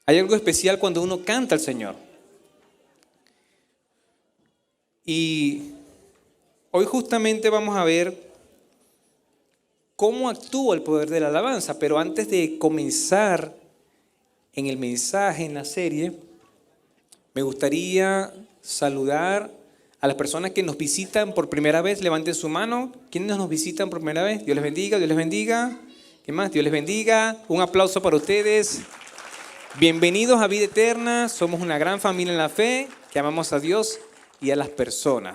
Hay algo especial cuando uno canta al Señor. Y hoy justamente vamos a ver cómo actúa el poder de la alabanza. Pero antes de comenzar en el mensaje, en la serie, me gustaría saludar a las personas que nos visitan por primera vez. Levanten su mano. ¿Quiénes nos visitan por primera vez? Dios les bendiga, Dios les bendiga. ¿Qué más? Dios les bendiga. Un aplauso para ustedes. Bienvenidos a Vida Eterna. Somos una gran familia en la fe que amamos a Dios y a las personas.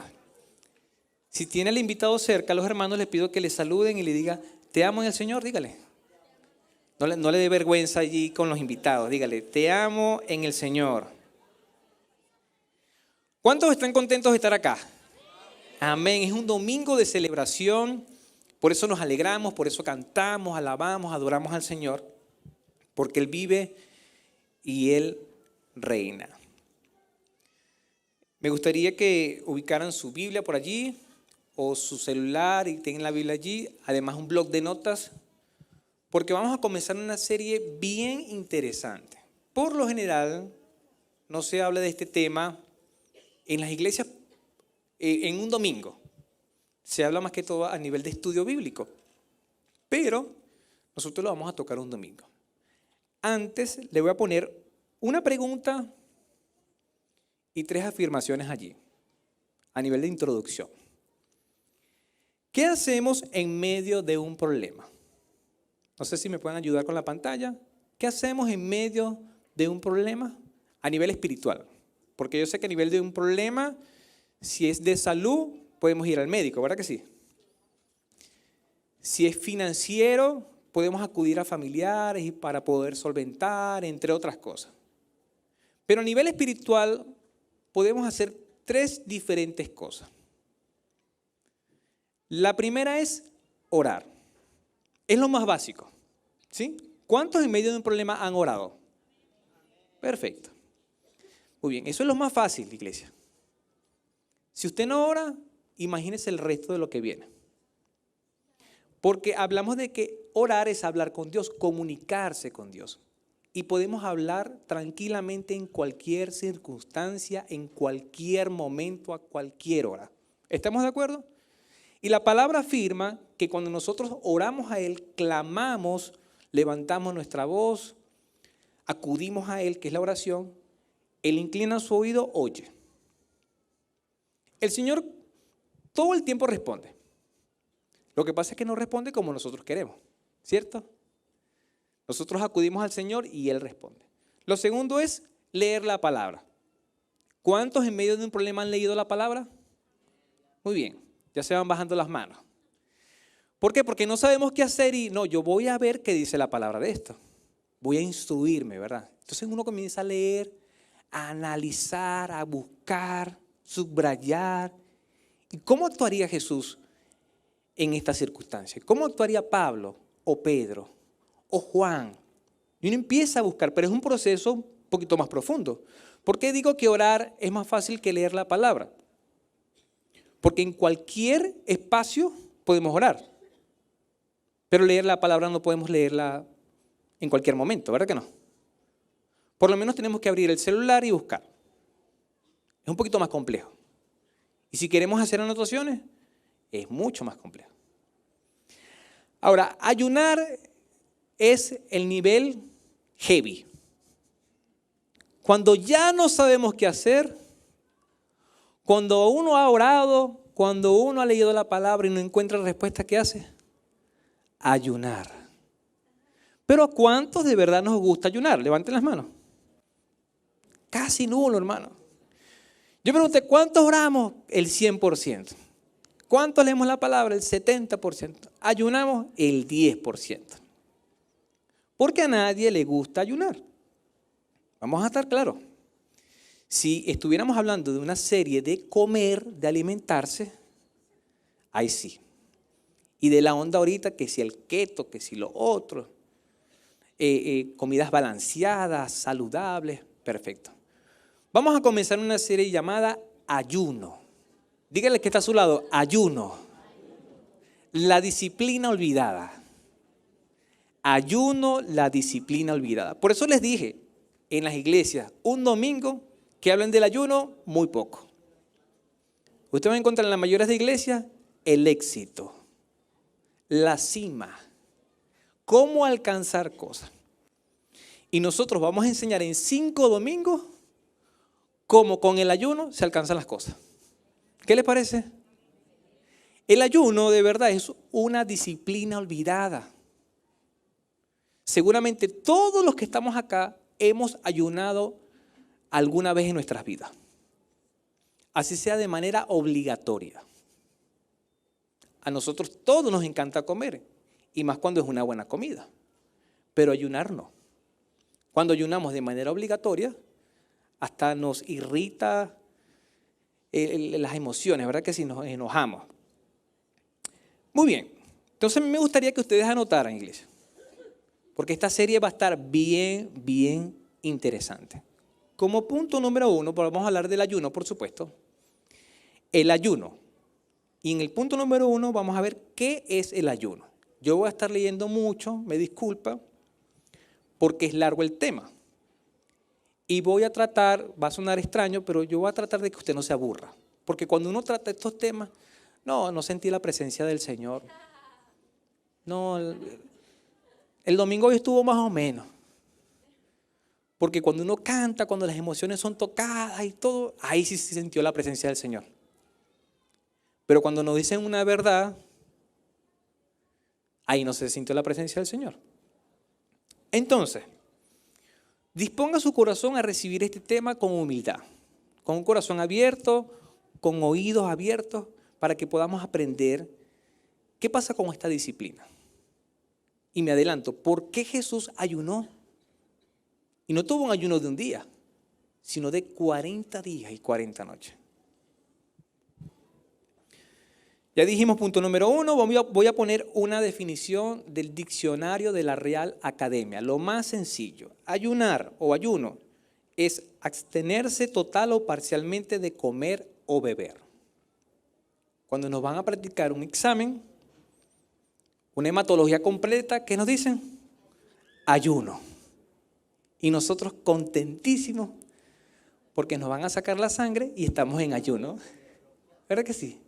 Si tiene al invitado cerca, a los hermanos les pido que le saluden y le diga, te amo en el Señor, dígale. No le dé vergüenza allí con los invitados, dígale, te amo en el Señor. ¿Cuántos están contentos de estar acá? Amén, es un domingo de celebración, por eso nos alegramos, por eso cantamos, alabamos, adoramos al Señor, porque Él vive y Él reina. Me gustaría que ubicaran su Biblia por allí o su celular y tengan la Biblia allí, además un bloc de notas, porque vamos a comenzar una serie bien interesante. Por lo general, no se habla de este tema en las iglesias en un domingo. Se habla más que todo a nivel de estudio bíblico, pero nosotros lo vamos a tocar un domingo. Antes le voy a poner una pregunta y 3 afirmaciones allí, a nivel de introducción. ¿Qué hacemos en medio de un problema? No sé si me pueden ayudar con la pantalla. ¿Qué hacemos en medio de un problema a nivel espiritual? Porque yo sé que a nivel de un problema, si es de salud, podemos ir al médico, ¿verdad que sí? Si es financiero, podemos acudir a familiares y para poder solventar, entre otras cosas. Pero a nivel espiritual podemos hacer 3 diferentes cosas. La primera es orar. Es lo más básico, ¿sí? ¿Cuántos en medio de un problema han orado? Perfecto. Muy bien, eso es lo más fácil, iglesia. Si usted no ora, imagínese el resto de lo que viene. Porque hablamos de que orar es hablar con Dios, comunicarse con Dios. Y podemos hablar tranquilamente en cualquier circunstancia, en cualquier momento, a cualquier hora. ¿Estamos de acuerdo? Y la palabra afirma que cuando nosotros oramos a Él, clamamos, levantamos nuestra voz, acudimos a Él, que es la oración, Él inclina su oído, oye. El Señor todo el tiempo responde. Lo que pasa es que no responde como nosotros queremos, ¿cierto? Nosotros acudimos al Señor y Él responde. Lo segundo es leer la palabra. ¿Cuántos en medio de un problema han leído la palabra? Muy bien, ya se van bajando las manos. ¿Por qué? Porque no sabemos qué hacer y no, yo voy a ver qué dice la palabra de esto. Voy a instruirme, ¿verdad? Entonces uno comienza a leer, a analizar, a buscar, subrayar. ¿Y cómo actuaría Jesús en esta circunstancia? ¿Cómo actuaría Pablo o Pedro o Juan? Y uno empieza a buscar, pero es un proceso un poquito más profundo. ¿Por qué digo que orar es más fácil que leer la palabra? Porque en cualquier espacio podemos orar, pero leer la palabra no podemos leerla en cualquier momento, ¿verdad que no? Por lo menos tenemos que abrir el celular y buscar. Es un poquito más complejo. Y si queremos hacer anotaciones, es mucho más complejo. Ahora, ayunar es el nivel heavy. Cuando ya no sabemos qué hacer, cuando uno ha orado, cuando uno ha leído la palabra y no encuentra respuesta, ¿qué hace? Ayunar. Pero ¿a cuántos de verdad nos gusta ayunar? Levanten las manos. Casi nulo, hermano. Yo pregunté, ¿cuántos oramos? El 100%. ¿Cuántos leemos la palabra? El 70%. Ayunamos el 10%. Porque a nadie le gusta ayunar. Vamos a estar claros. Si estuviéramos hablando de una serie de comer, de alimentarse, ahí sí. Y de la onda ahorita, que si el keto, que si lo otro, comidas balanceadas, saludables, perfecto. Vamos a comenzar una serie llamada Ayuno. Dígale que está a su lado, ayuno. La disciplina olvidada. Ayuno, la disciplina olvidada. Por eso les dije, en las iglesias un domingo que hablen del ayuno, muy poco. Usted va a encontrar en la mayoría de iglesias el éxito, la cima, cómo alcanzar cosas. Y nosotros vamos a enseñar en 5 domingos cómo con el ayuno se alcanzan las cosas. ¿Qué les parece? El ayuno de verdad es una disciplina olvidada. Seguramente todos los que estamos acá hemos ayunado alguna vez en nuestras vidas. Así sea de manera obligatoria. A nosotros todos nos encanta comer, y más cuando es una buena comida. Pero ayunar no. Cuando ayunamos de manera obligatoria, hasta nos irrita las emociones, ¿verdad que sí? Nos enojamos. Muy bien. Entonces me gustaría que ustedes anotaran, iglesia. Porque esta serie va a estar bien, bien interesante. Como punto número 1, vamos a hablar del ayuno, por supuesto. El ayuno. Y en el punto número 1 vamos a ver qué es el ayuno. Yo voy a estar leyendo mucho, me disculpa, porque es largo el tema. Y voy a tratar, va a sonar extraño, pero yo voy a tratar de que usted no se aburra. Porque cuando uno trata estos temas, no sentí la presencia del Señor. No, el domingo hoy estuvo más o menos. Porque cuando uno canta, cuando las emociones son tocadas y todo, ahí sí se sintió la presencia del Señor. Pero cuando nos dicen una verdad, ahí no se sintió la presencia del Señor. Entonces, disponga su corazón a recibir este tema con humildad, con un corazón abierto, con oídos abiertos, para que podamos aprender qué pasa con esta disciplina. Y me adelanto, ¿por qué Jesús ayunó? Y no tuvo un ayuno de un día, sino de 40 días y 40 noches. Ya dijimos punto número 1, voy a poner una definición del diccionario de la Real Academia. Lo más sencillo, ayunar o ayuno es abstenerse total o parcialmente de comer o beber. Cuando nos van a practicar un examen, una hematología completa, ¿qué nos dicen? Ayuno. Y nosotros contentísimos porque nos van a sacar la sangre y estamos en ayuno. ¿Verdad que sí?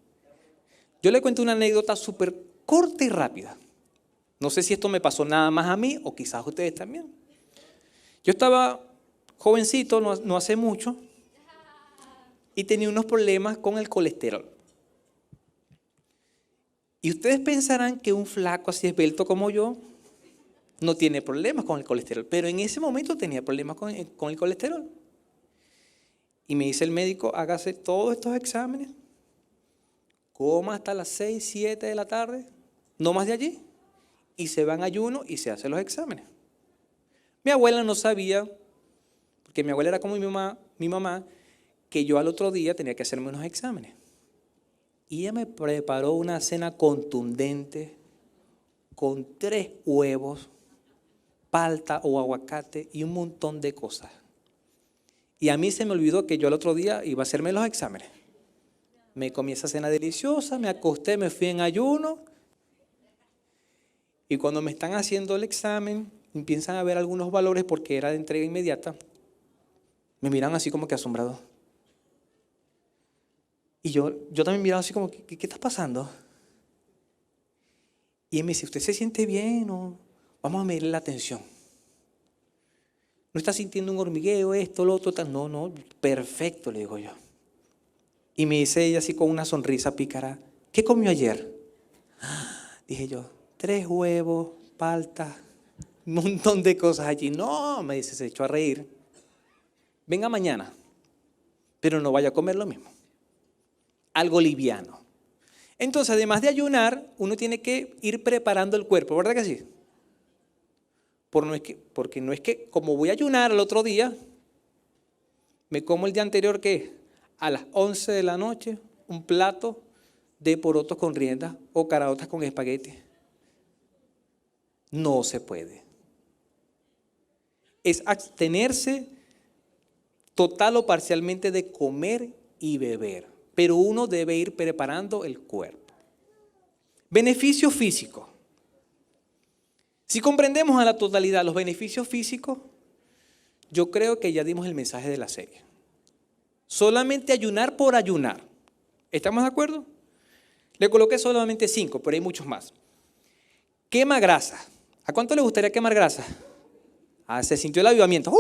Yo le cuento una anécdota súper corta y rápida. No sé si esto me pasó nada más a mí o quizás a ustedes también. Yo estaba jovencito, no hace mucho, y tenía unos problemas con el colesterol. Y ustedes pensarán que un flaco así esbelto como yo no tiene problemas con el colesterol, pero en ese momento tenía problemas con el colesterol. Y me dice el médico, hágase todos estos exámenes, coma hasta las 6, 7 de la tarde, no más de allí, y se va en ayuno y se hacen los exámenes. Mi abuela no sabía, porque mi abuela era como mi mamá, que yo al otro día tenía que hacerme unos exámenes. Y ella me preparó una cena contundente con 3 huevos, palta o aguacate y un montón de cosas. Y a mí se me olvidó que yo al otro día iba a hacerme los exámenes. Me comí esa cena deliciosa, me acosté, me fui en ayuno. Y cuando me están haciendo el examen, empiezan a ver algunos valores porque era de entrega inmediata. Me miran así como que asombrados. Y yo también miraba así como, ¿qué está pasando? Y él me dice, ¿usted se siente bien o vamos a medirle la tensión? ¿No está sintiendo un hormigueo, esto, lo otro? No, perfecto, le digo yo. Y me dice ella así con una sonrisa pícara, ¿qué comió ayer? Dije yo, 3 huevos, palta, un montón de cosas allí. No, me dice, se echó a reír. Venga mañana, pero no vaya a comer lo mismo. Algo liviano. Entonces, además de ayunar, uno tiene que ir preparando el cuerpo, ¿verdad que sí? Porque no es que como voy a ayunar al otro día, me como el día anterior, ¿qué? A las 11 de la noche, un plato de porotos con riendas o caraotas con espagueti. No se puede. Es abstenerse total o parcialmente de comer y beber. Pero uno debe ir preparando el cuerpo. Beneficio físico. Si comprendemos a la totalidad los beneficios físicos, yo creo que ya dimos el mensaje de la serie. Solamente ayunar por ayunar. ¿Estamos de acuerdo? Le coloqué solamente 5, pero hay muchos más. Quema grasa. ¿A cuánto le gustaría quemar grasa? Ah, se sintió el avivamiento.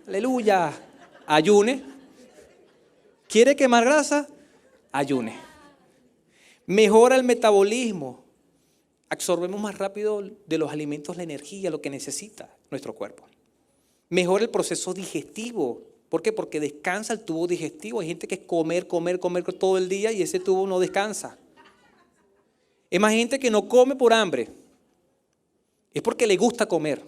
¡Aleluya! Ayune. ¿Quiere quemar grasa? Ayune. Mejora el metabolismo. Absorbemos más rápido de los alimentos la energía, lo que necesita nuestro cuerpo. Mejora el proceso digestivo. ¿Por qué? Porque descansa el tubo digestivo. Hay gente que es comer todo el día y ese tubo no descansa. Es más gente que no come por hambre. Es porque le gusta comer.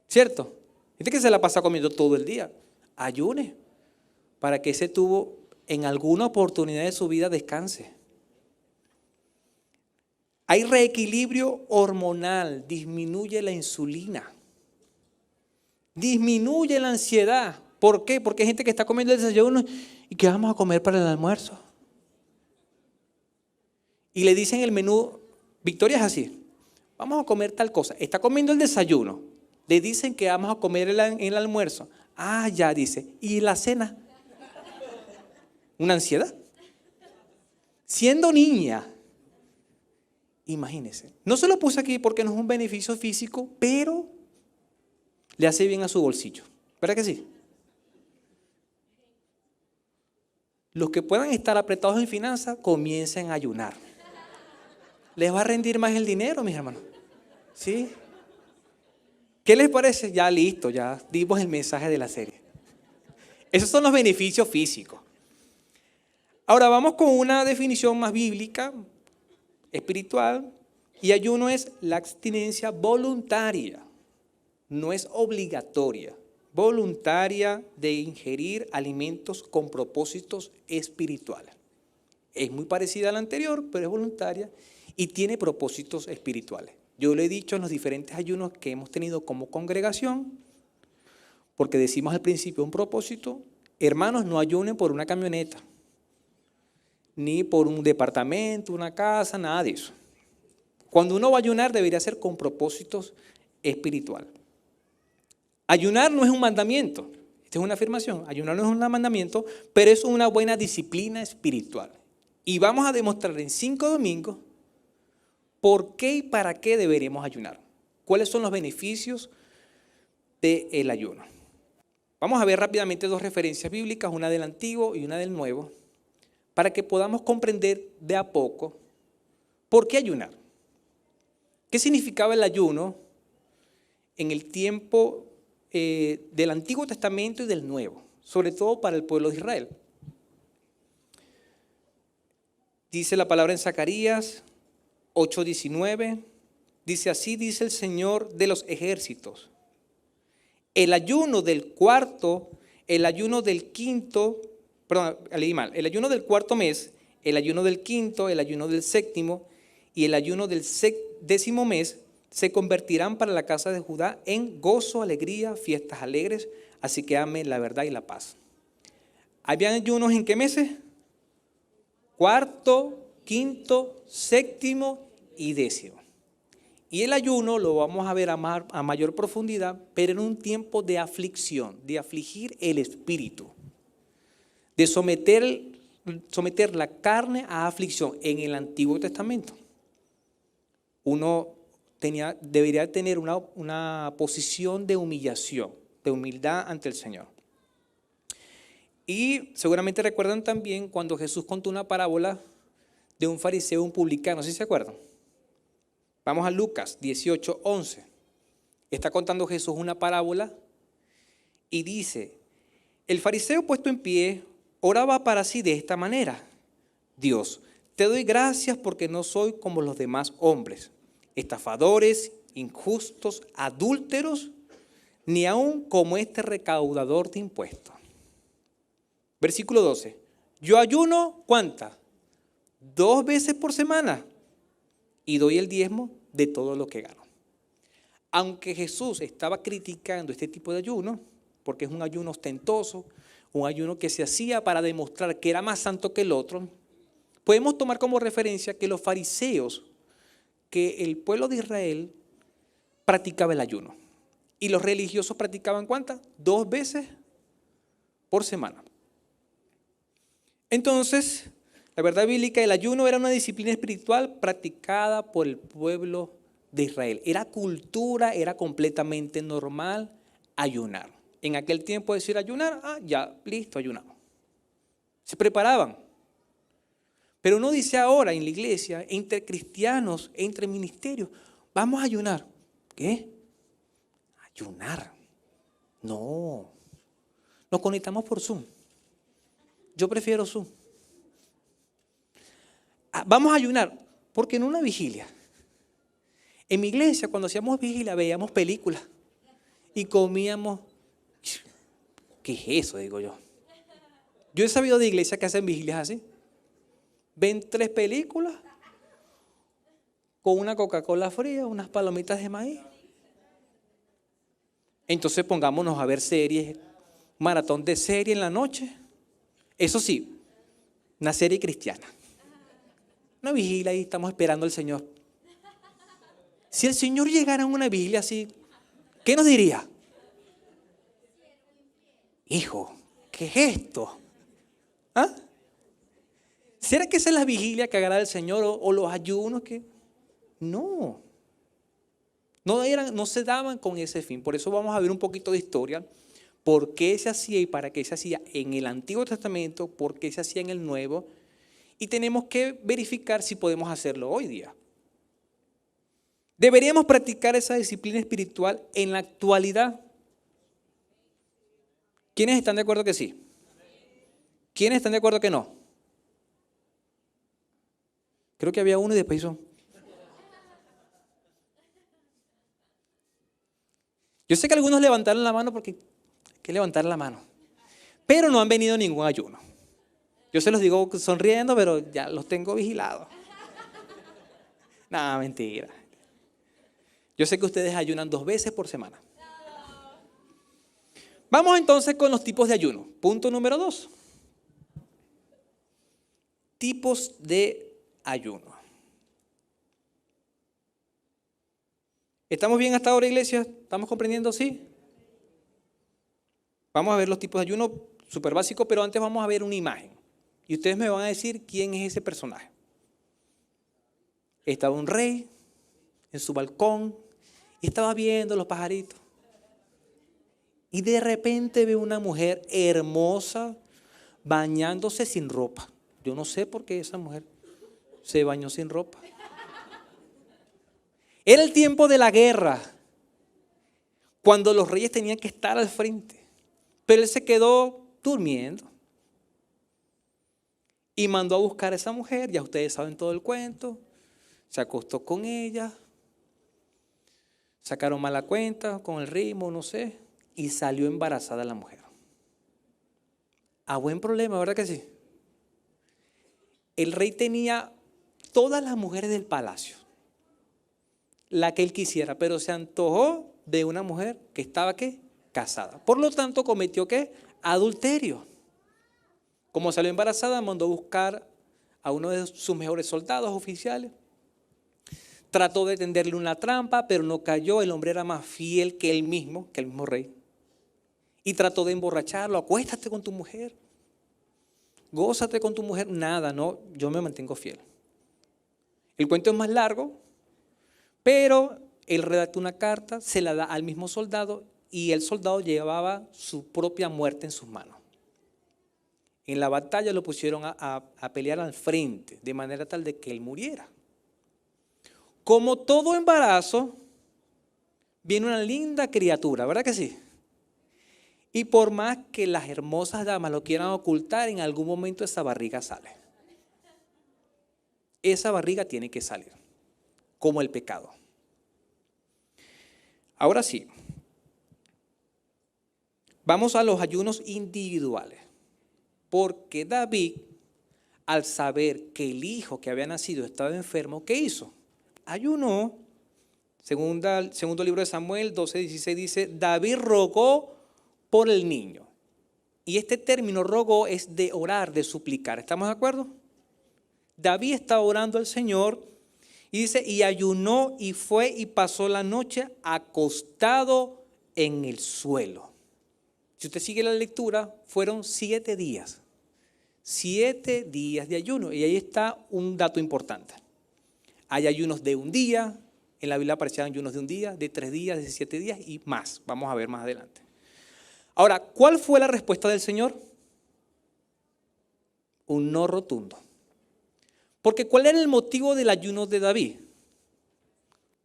¿Cierto? Gente que se la pasa comiendo todo el día. Ayune para que ese tubo en alguna oportunidad de su vida descanse. Hay reequilibrio hormonal, disminuye la insulina, disminuye la ansiedad. ¿Por qué? Porque hay gente que está comiendo el desayuno y ¿qué vamos a comer para el almuerzo? Y le dicen el menú, Victoria es así, vamos a comer tal cosa. Está comiendo el desayuno, le dicen que vamos a comer el almuerzo. Ah, ya dice, ¿y la cena? Una ansiedad. Siendo niña, imagínense, no se lo puse aquí porque no es un beneficio físico, pero le hace bien a su bolsillo. ¿Verdad que sí? Los que puedan estar apretados en finanzas, comiencen a ayunar. Les va a rendir más el dinero, mis hermanos. ¿Sí? ¿Qué les parece? Ya listo, ya dimos el mensaje de la serie. Esos son los beneficios físicos. Ahora vamos con una definición más bíblica, espiritual, y ayuno es la abstinencia voluntaria, no es obligatoria, voluntaria de ingerir alimentos con propósitos espirituales. Es muy parecida a la anterior, pero es voluntaria y tiene propósitos espirituales. Yo lo he dicho en los diferentes ayunos que hemos tenido como congregación, porque decimos al principio un propósito, hermanos, no ayunen por una camioneta, ni por un departamento, una casa, nada de eso. Cuando uno va a ayunar debería ser con propósitos espirituales. Ayunar no es un mandamiento, esta es una afirmación, ayunar no es un mandamiento, pero es una buena disciplina espiritual. Y vamos a demostrar en 5 domingos por qué y para qué deberíamos ayunar. ¿Cuáles son los beneficios del ayuno? Vamos a ver rápidamente 2 referencias bíblicas, una del Antiguo y una del Nuevo, para que podamos comprender de a poco por qué ayunar. ¿Qué significaba el ayuno en el tiempo del Antiguo Testamento y del Nuevo? Sobre todo para el pueblo de Israel. Dice la palabra en Zacarías 8:19, dice así, dice el Señor de los ejércitos. El ayuno del cuarto, el ayuno del quinto, perdón, leí mal, el ayuno del cuarto mes, el ayuno del quinto, el ayuno del séptimo y el ayuno del 10º mes se convertirán para la casa de Judá en gozo, alegría, fiestas alegres, así que amen la verdad y la paz. ¿Habían ayunos en qué meses? Cuarto, quinto, séptimo y 10º. Y el ayuno lo vamos a ver a mayor profundidad, pero en un tiempo de aflicción, de afligir el espíritu, de someter la carne a aflicción. En el Antiguo Testamento, uno debería tener una posición de humillación, de humildad ante el Señor. Y seguramente recuerdan también cuando Jesús contó una parábola de un fariseo y un publicano, ¿sí se acuerdan? Vamos a Lucas 18:11. Está contando Jesús una parábola y dice, el fariseo puesto en pie oraba para sí de esta manera: Dios, te doy gracias porque no soy como los demás hombres, estafadores, injustos, adúlteros, ni aun como este recaudador de impuestos. Versículo 12. Yo ayuno, ¿cuántas? 2 veces por semana y doy el diezmo de todo lo que gano. Aunque Jesús estaba criticando este tipo de ayuno, porque es un ayuno ostentoso, un ayuno que se hacía para demostrar que era más santo que el otro, podemos tomar como referencia que los fariseos, que el pueblo de Israel practicaba el ayuno. Y los religiosos practicaban ¿cuántas? 2 veces por semana. Entonces, la verdad bíblica, el ayuno era una disciplina espiritual practicada por el pueblo de Israel. Era cultura, era completamente normal ayunar. En aquel tiempo decir ayunar, ya, listo, ayunamos. Se preparaban. Pero uno dice ahora en la iglesia, entre cristianos, entre ministerios, vamos a ayunar. ¿Qué? Ayunar. No. Nos conectamos por Zoom. Yo prefiero Zoom. Vamos a ayunar, porque en una vigilia, en mi iglesia cuando hacíamos vigilia veíamos películas y comíamos. ¿Qué es eso? Digo yo. Yo he sabido de iglesias que hacen vigilias así. Ven 3 películas con una Coca-Cola fría, unas palomitas de maíz. Entonces pongámonos a ver series, maratón de serie en la noche. Eso sí, una serie cristiana. Una vigilia y estamos esperando al Señor. Si el Señor llegara a una vigilia así, ¿qué nos diría? Hijo, ¿qué es esto? ¿Ah? ¿Será que esa es la vigilia que agrada al Señor o los ayunos que? No. No se daban con ese fin. Por eso vamos a ver un poquito de historia. ¿Por qué se hacía y para qué se hacía en el Antiguo Testamento? ¿Por qué se hacía en el Nuevo? Y tenemos que verificar si podemos hacerlo hoy día. ¿Deberíamos practicar esa disciplina espiritual en la actualidad? ¿Quiénes están de acuerdo que sí? ¿Quiénes están de acuerdo que no? Creo que había uno y después hizo. Yo sé que algunos levantaron la mano porque hay que levantar la mano. Pero no han venido ningún ayuno. Yo se los digo sonriendo, pero ya los tengo vigilados. No, mentira. Yo sé que ustedes ayunan 2 veces por semana. Vamos entonces con los tipos de ayuno. Punto número 2. Tipos de ayuno. ¿Estamos bien hasta ahora, iglesia? ¿Estamos comprendiendo? ¿Sí? Vamos a ver los tipos de ayuno súper básicos, pero antes vamos a ver una imagen. Y ustedes me van a decir quién es ese personaje. Estaba un rey en su balcón y estaba viendo los pajaritos. Y de repente ve una mujer hermosa bañándose sin ropa. Yo no sé por qué esa mujer se bañó sin ropa. Era el tiempo de la guerra, cuando los reyes tenían que estar al frente. Pero él se quedó durmiendo. Y mandó a buscar a esa mujer, ya ustedes saben todo el cuento. Se acostó con ella. Sacaron mala cuenta con el ritmo, no sé. Y salió embarazada la mujer. A buen problema, ¿verdad que sí? El rey tenía todas las mujeres del palacio, la que él quisiera, pero se antojó de una mujer que estaba ¿qué? Casada. Por lo tanto, cometió ¿qué? Adulterio. Como salió embarazada, mandó a buscar a uno de sus mejores soldados oficiales. Trató de tenderle una trampa, pero no cayó. El hombre era más fiel que el mismo rey. Y trató de emborracharlo. Acuéstate con tu mujer. Gózate con tu mujer. Nada, no, yo me mantengo fiel. El cuento es más largo, pero él redactó una carta, se la da al mismo soldado y el soldado llevaba su propia muerte en sus manos. En la batalla lo pusieron a pelear al frente, de manera tal de que él muriera. Como todo embarazo, viene una linda criatura, ¿verdad que sí? Y por más que las hermosas damas lo quieran ocultar, en algún momento esa barriga sale. Esa barriga tiene que salir, como el pecado. Ahora sí, vamos a los ayunos individuales. Porque David, al saber que el hijo que había nacido estaba enfermo, ¿qué hizo? Ayunó. Segundo libro de Samuel 12:16 dice, David rogó por el niño. Y este término rogó es de orar, de suplicar. ¿Estamos de acuerdo? David está orando al Señor y dice, y ayunó y fue y pasó la noche acostado en el suelo. Si usted sigue la lectura, fueron 7 días. 7 días de ayuno. Y ahí está un dato importante. Hay ayunos de un día, en la Biblia aparecían ayunos de un día, de 3 días, de 7 días y más. Vamos a ver más adelante. Ahora, ¿cuál fue la respuesta del Señor? Un no rotundo. Porque ¿cuál era el motivo del ayuno de David?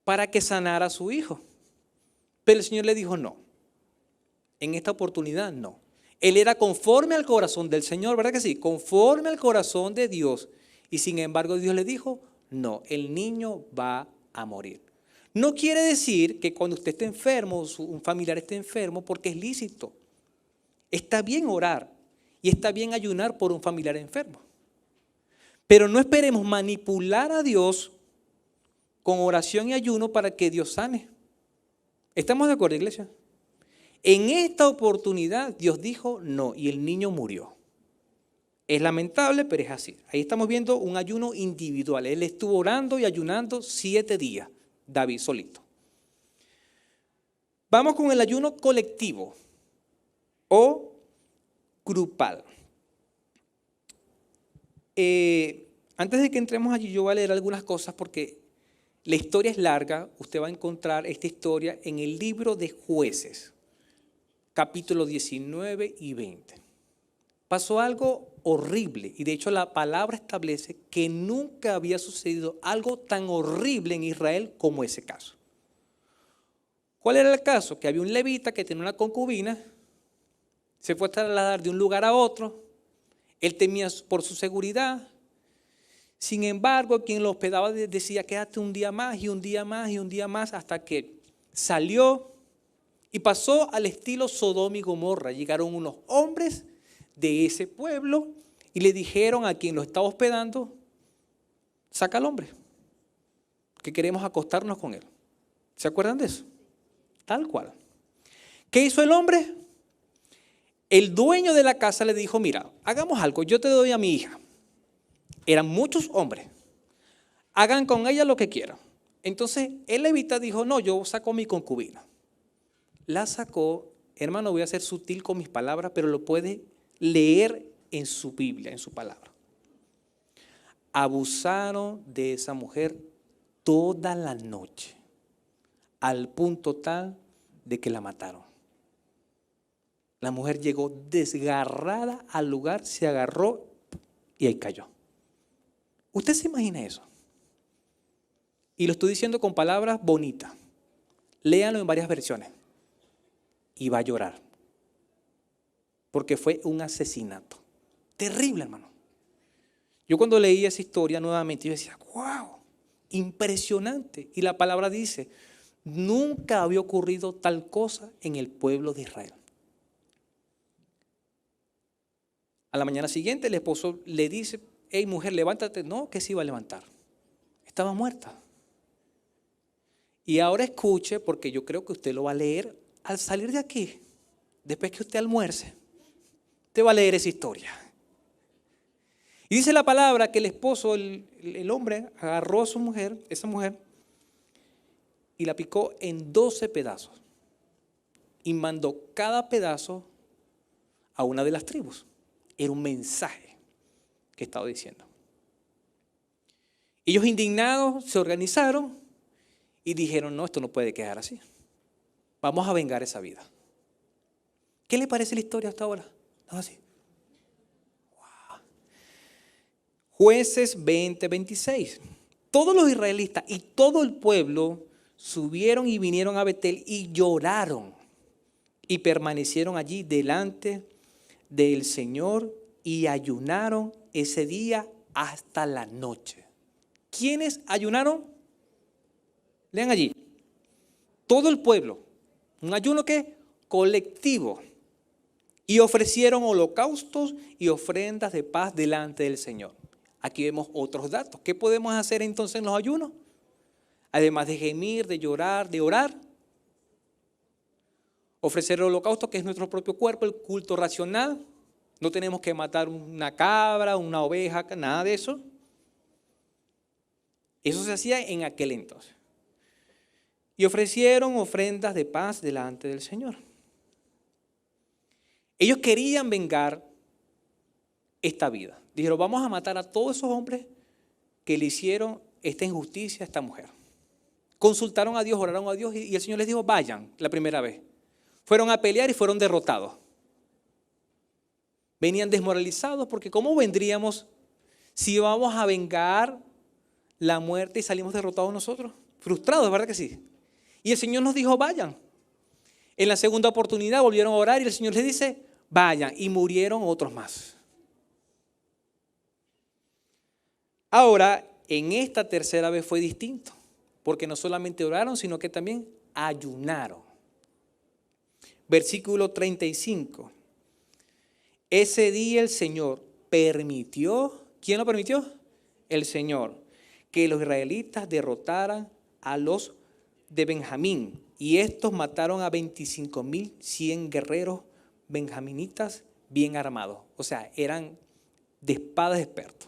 Para que sanara a su hijo. Pero el Señor le dijo no. En esta oportunidad no. Él era conforme al corazón del Señor, ¿verdad que sí? Conforme al corazón de Dios. Y sin embargo Dios le dijo, no, el niño va a morir. No quiere decir que cuando usted esté enfermo, un familiar esté enfermo, porque es lícito. Está bien orar y está bien ayunar por un familiar enfermo. Pero no esperemos manipular a Dios con oración y ayuno para que Dios sane. ¿Estamos de acuerdo, iglesia? En esta oportunidad Dios dijo no y el niño murió. Es lamentable, pero es así. Ahí estamos viendo un ayuno individual. Él estuvo orando y ayunando 7 días, David solito. Vamos con el ayuno colectivo o grupal. Antes de que entremos allí, yo voy a leer algunas cosas porque la historia es larga. Usted va a encontrar esta historia en el libro de Jueces, capítulos 19 y 20. Pasó algo horrible y de hecho la palabra establece que nunca había sucedido algo tan horrible en Israel como ese caso. ¿Cuál era el caso? Que había un levita que tenía una concubina, se fue a trasladar de un lugar a otro, él temía por su seguridad. Sin embargo, quien lo hospedaba decía, quédate un día más y un día más y un día más, hasta que salió y pasó al estilo Sodoma y Gomorra. Llegaron unos hombres de ese pueblo y le dijeron a quien lo estaba hospedando, saca al hombre, que queremos acostarnos con él. ¿Se acuerdan de eso? Tal cual. ¿Qué hizo el hombre? El dueño de la casa le dijo, mira, hagamos algo, yo te doy a mi hija. Eran muchos hombres. Hagan con ella lo que quieran. Entonces el levita dijo, no, yo saco a mi concubina. La sacó, hermano, voy a ser sutil con mis palabras, pero lo puede leer en su Biblia, en su palabra. Abusaron de esa mujer toda la noche, al punto tal de que la mataron. La mujer llegó desgarrada al lugar, se agarró y ahí cayó. ¿Usted se imagina eso? Y lo estoy diciendo con palabras bonitas. Léanlo en varias versiones. Y va a llorar. Porque fue un asesinato. Terrible, hermano. Yo cuando leí esa historia nuevamente, yo decía, wow, impresionante. Y la palabra dice, nunca había ocurrido tal cosa en el pueblo de Israel. A la mañana siguiente el esposo le dice, hey mujer, levántate. No, que se iba a levantar. Estaba muerta. Y ahora escuche, porque yo creo que usted lo va a leer al salir de aquí. Después que usted almuerce, usted va a leer esa historia. Y dice la palabra que el esposo, el hombre, agarró a su mujer, esa mujer, y la picó en 12 pedazos. Y mandó cada pedazo a una de las tribus. Era un mensaje que estaba diciendo. Ellos indignados se organizaron y dijeron, no, esto no puede quedar así. Vamos a vengar esa vida. ¿Qué le parece la historia hasta ahora? ¿No es así? Wow. Jueces 20:26. Todos los israelitas y todo el pueblo subieron y vinieron a Betel y lloraron y permanecieron allí delante del Señor y ayunaron ese día hasta la noche. ¿Quiénes ayunaron? Lean allí. Todo el pueblo. Un ayuno que colectivo. Y ofrecieron holocaustos y ofrendas de paz delante del Señor. Aquí vemos otros datos. ¿Qué podemos hacer entonces en los ayunos? Además de gemir, de llorar, de orar. Ofrecer el holocausto, que es nuestro propio cuerpo, el culto racional. No tenemos que matar una cabra, una oveja, nada de eso. Eso se hacía en aquel entonces. y ofrecieron ofrendas de paz delante del Señor. Ellos querían vengar esta vida. Dijeron, vamos a matar a todos esos hombres que le hicieron esta injusticia a esta mujer. Consultaron a Dios, oraron a Dios y el Señor les dijo, vayan la primera vez. Fueron a pelear y fueron derrotados. Venían desmoralizados porque ¿cómo vendríamos si vamos a vengar la muerte y salimos derrotados nosotros? Frustrados, ¿verdad que sí? Y el Señor nos dijo, vayan. En la segunda oportunidad volvieron a orar y el Señor les dice, vayan. Y murieron otros más. Ahora, en esta tercera vez fue distinto, porque no solamente oraron, sino que también ayunaron. Versículo 35. Ese día el Señor permitió, ¿quién lo permitió? El Señor, que los israelitas derrotaran a los de Benjamín. Y estos mataron a 25,100 guerreros benjaminitas bien armados. O sea, eran de espadas expertos.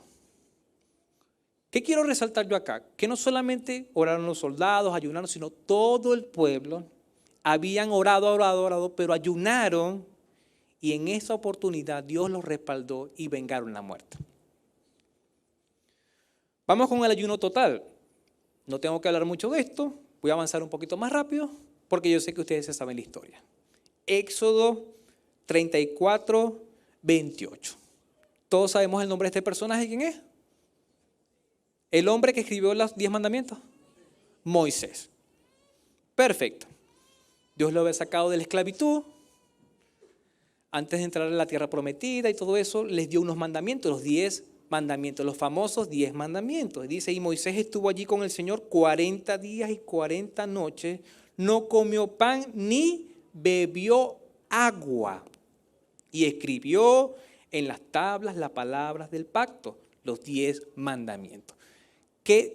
¿Qué quiero resaltar yo acá? Que no solamente oraron los soldados, ayunaron, sino todo el pueblo. Habían orado, pero ayunaron y en esa oportunidad Dios los respaldó y vengaron la muerte. Vamos con el ayuno total. No tengo que hablar mucho de esto, voy a avanzar un poquito más rápido porque yo sé que ustedes ya saben la historia. Éxodo 34, 28. Todos sabemos el nombre de este personaje, ¿quién es? El hombre que escribió los 10 mandamientos. Moisés. Perfecto. Dios lo había sacado de la esclavitud. Antes de entrar a la tierra prometida y todo eso, les dio unos mandamientos, los 10 mandamientos, los famosos 10 mandamientos. Dice, y Moisés estuvo allí con el Señor 40 días y 40 noches, no comió pan ni bebió agua. Y escribió en las tablas las palabras del pacto, los 10 mandamientos.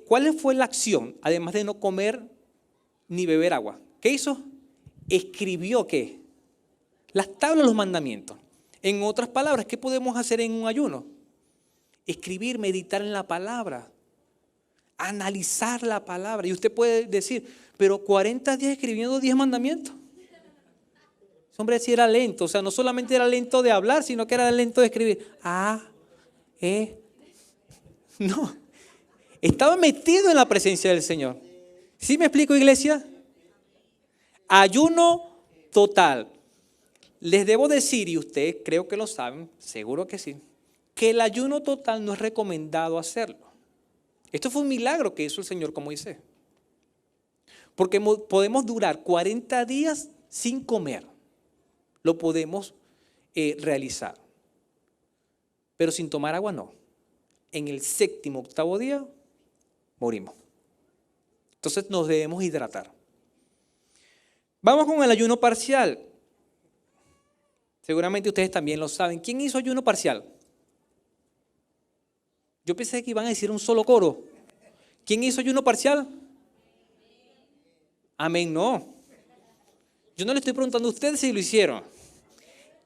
¿Cuál fue la acción, además de no comer ni beber agua? ¿Qué hizo? Escribió ¿qué? Las tablas de los mandamientos. En otras palabras, ¿qué podemos hacer en un ayuno? Escribir, meditar en la palabra, analizar la palabra. Y usted puede decir, pero 40 días escribiendo 10 mandamientos. Ese hombre sí era lento, o sea, no solamente era lento de hablar, sino que era lento de escribir. No. Estaba metido en la presencia del Señor. ¿Sí me explico, iglesia? Ayuno total. Les debo decir, y ustedes creo que lo saben, seguro que sí, que el ayuno total no es recomendado hacerlo. Esto fue un milagro que hizo el Señor con Moisés. Porque podemos durar 40 días sin comer. Lo podemos realizar. Pero sin tomar agua no. En el 7º, 8º día morimos. Entonces nos debemos hidratar. Vamos con el ayuno parcial. Seguramente ustedes también lo saben. ¿Quién hizo ayuno parcial? Yo pensé que iban a decir un solo coro. ¿Quién hizo ayuno parcial? Amén, no. Yo no le estoy preguntando a ustedes si lo hicieron.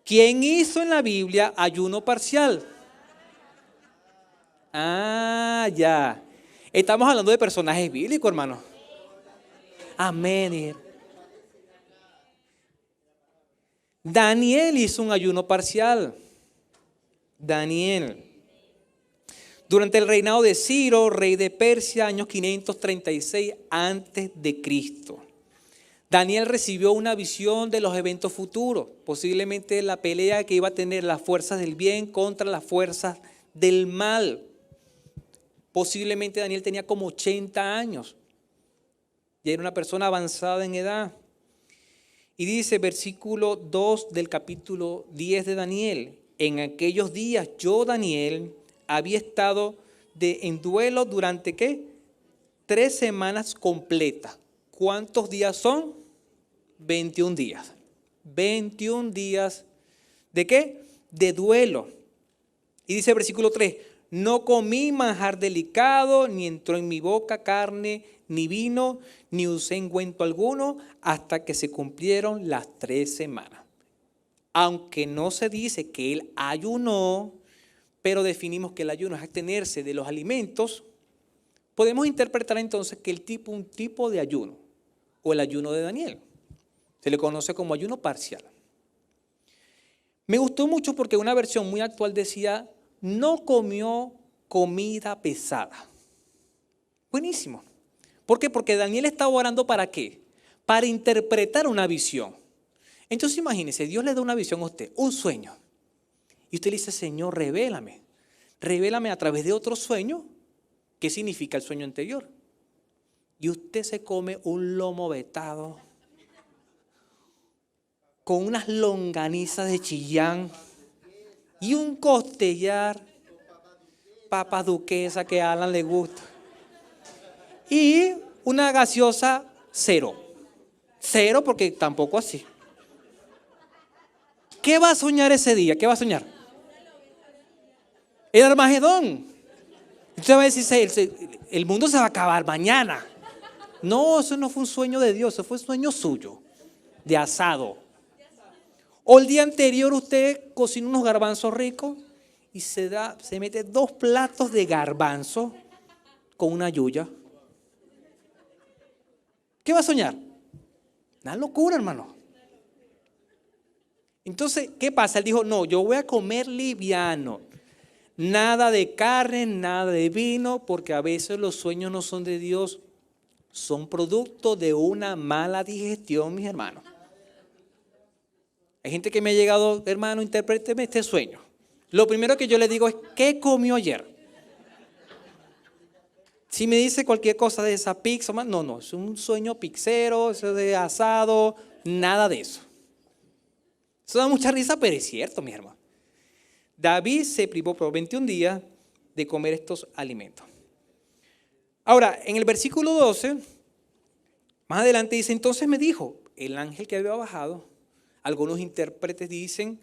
¿Quién hizo en la Biblia ayuno parcial? Ya. Estamos hablando de personajes bíblicos, hermano. Amén. Daniel hizo un ayuno parcial. Daniel. Durante el reinado de Ciro, rey de Persia, años 536 antes de Cristo. Daniel recibió una visión de los eventos futuros, posiblemente la pelea que iba a tener las fuerzas del bien contra las fuerzas del mal. Posiblemente Daniel tenía como 80 años. Ya era una persona avanzada en edad. Y dice versículo 2 del capítulo 10 de Daniel. En aquellos días yo, Daniel, había estado en duelo durante ¿qué? 3 semanas completas. ¿Cuántos días son? 21 días. 21 días ¿de qué? De duelo. Y dice el versículo 3, no comí manjar delicado, ni entró en mi boca carne, ni vino, ni usé ungüento alguno, hasta que se cumplieron las 3 semanas. Aunque no se dice que él ayunó, pero definimos que el ayuno es abstenerse de los alimentos, podemos interpretar entonces que un tipo de ayuno o el ayuno de Daniel. Se le conoce como ayuno parcial. Me gustó mucho porque una versión muy actual decía, no comió comida pesada. Buenísimo. ¿Por qué? Porque Daniel estaba orando ¿para qué? Para interpretar una visión. Entonces imagínese, Dios le da una visión a usted, un sueño. Y usted le dice, Señor, revélame. Revélame a través de otro sueño qué significa el sueño anterior. Y usted se come un lomo vetado con unas longanizas de Chillán y un costillar, papa duquesa que a Alan le gusta. Y una gaseosa cero. Cero porque tampoco así. ¿Qué va a soñar ese día? ¿Qué va a soñar? El Armagedón. Usted va a decir, el mundo se va a acabar mañana. No, eso no fue un sueño de Dios, eso fue un sueño suyo, de asado. O el día anterior usted cocina unos garbanzos ricos y se mete 2 platos de garbanzo con una yuya. ¿Qué va a soñar? Una locura, hermano. Entonces, ¿qué pasa? Él dijo, no, yo voy a comer liviano. Nada de carne, nada de vino, porque a veces los sueños no son de Dios, son producto de una mala digestión, mis hermanos. Hay gente que me ha llegado, hermano, interpréteme este sueño. Lo primero que yo le digo es, ¿qué comió ayer? Si me dice cualquier cosa de esa pizza, no, es un sueño pizzero, eso de asado, nada de eso. Eso da mucha risa, pero es cierto, mi hermano. David se privó por 21 días de comer estos alimentos. Ahora, en el versículo 12, más adelante dice, entonces me dijo, el ángel que había bajado, algunos intérpretes dicen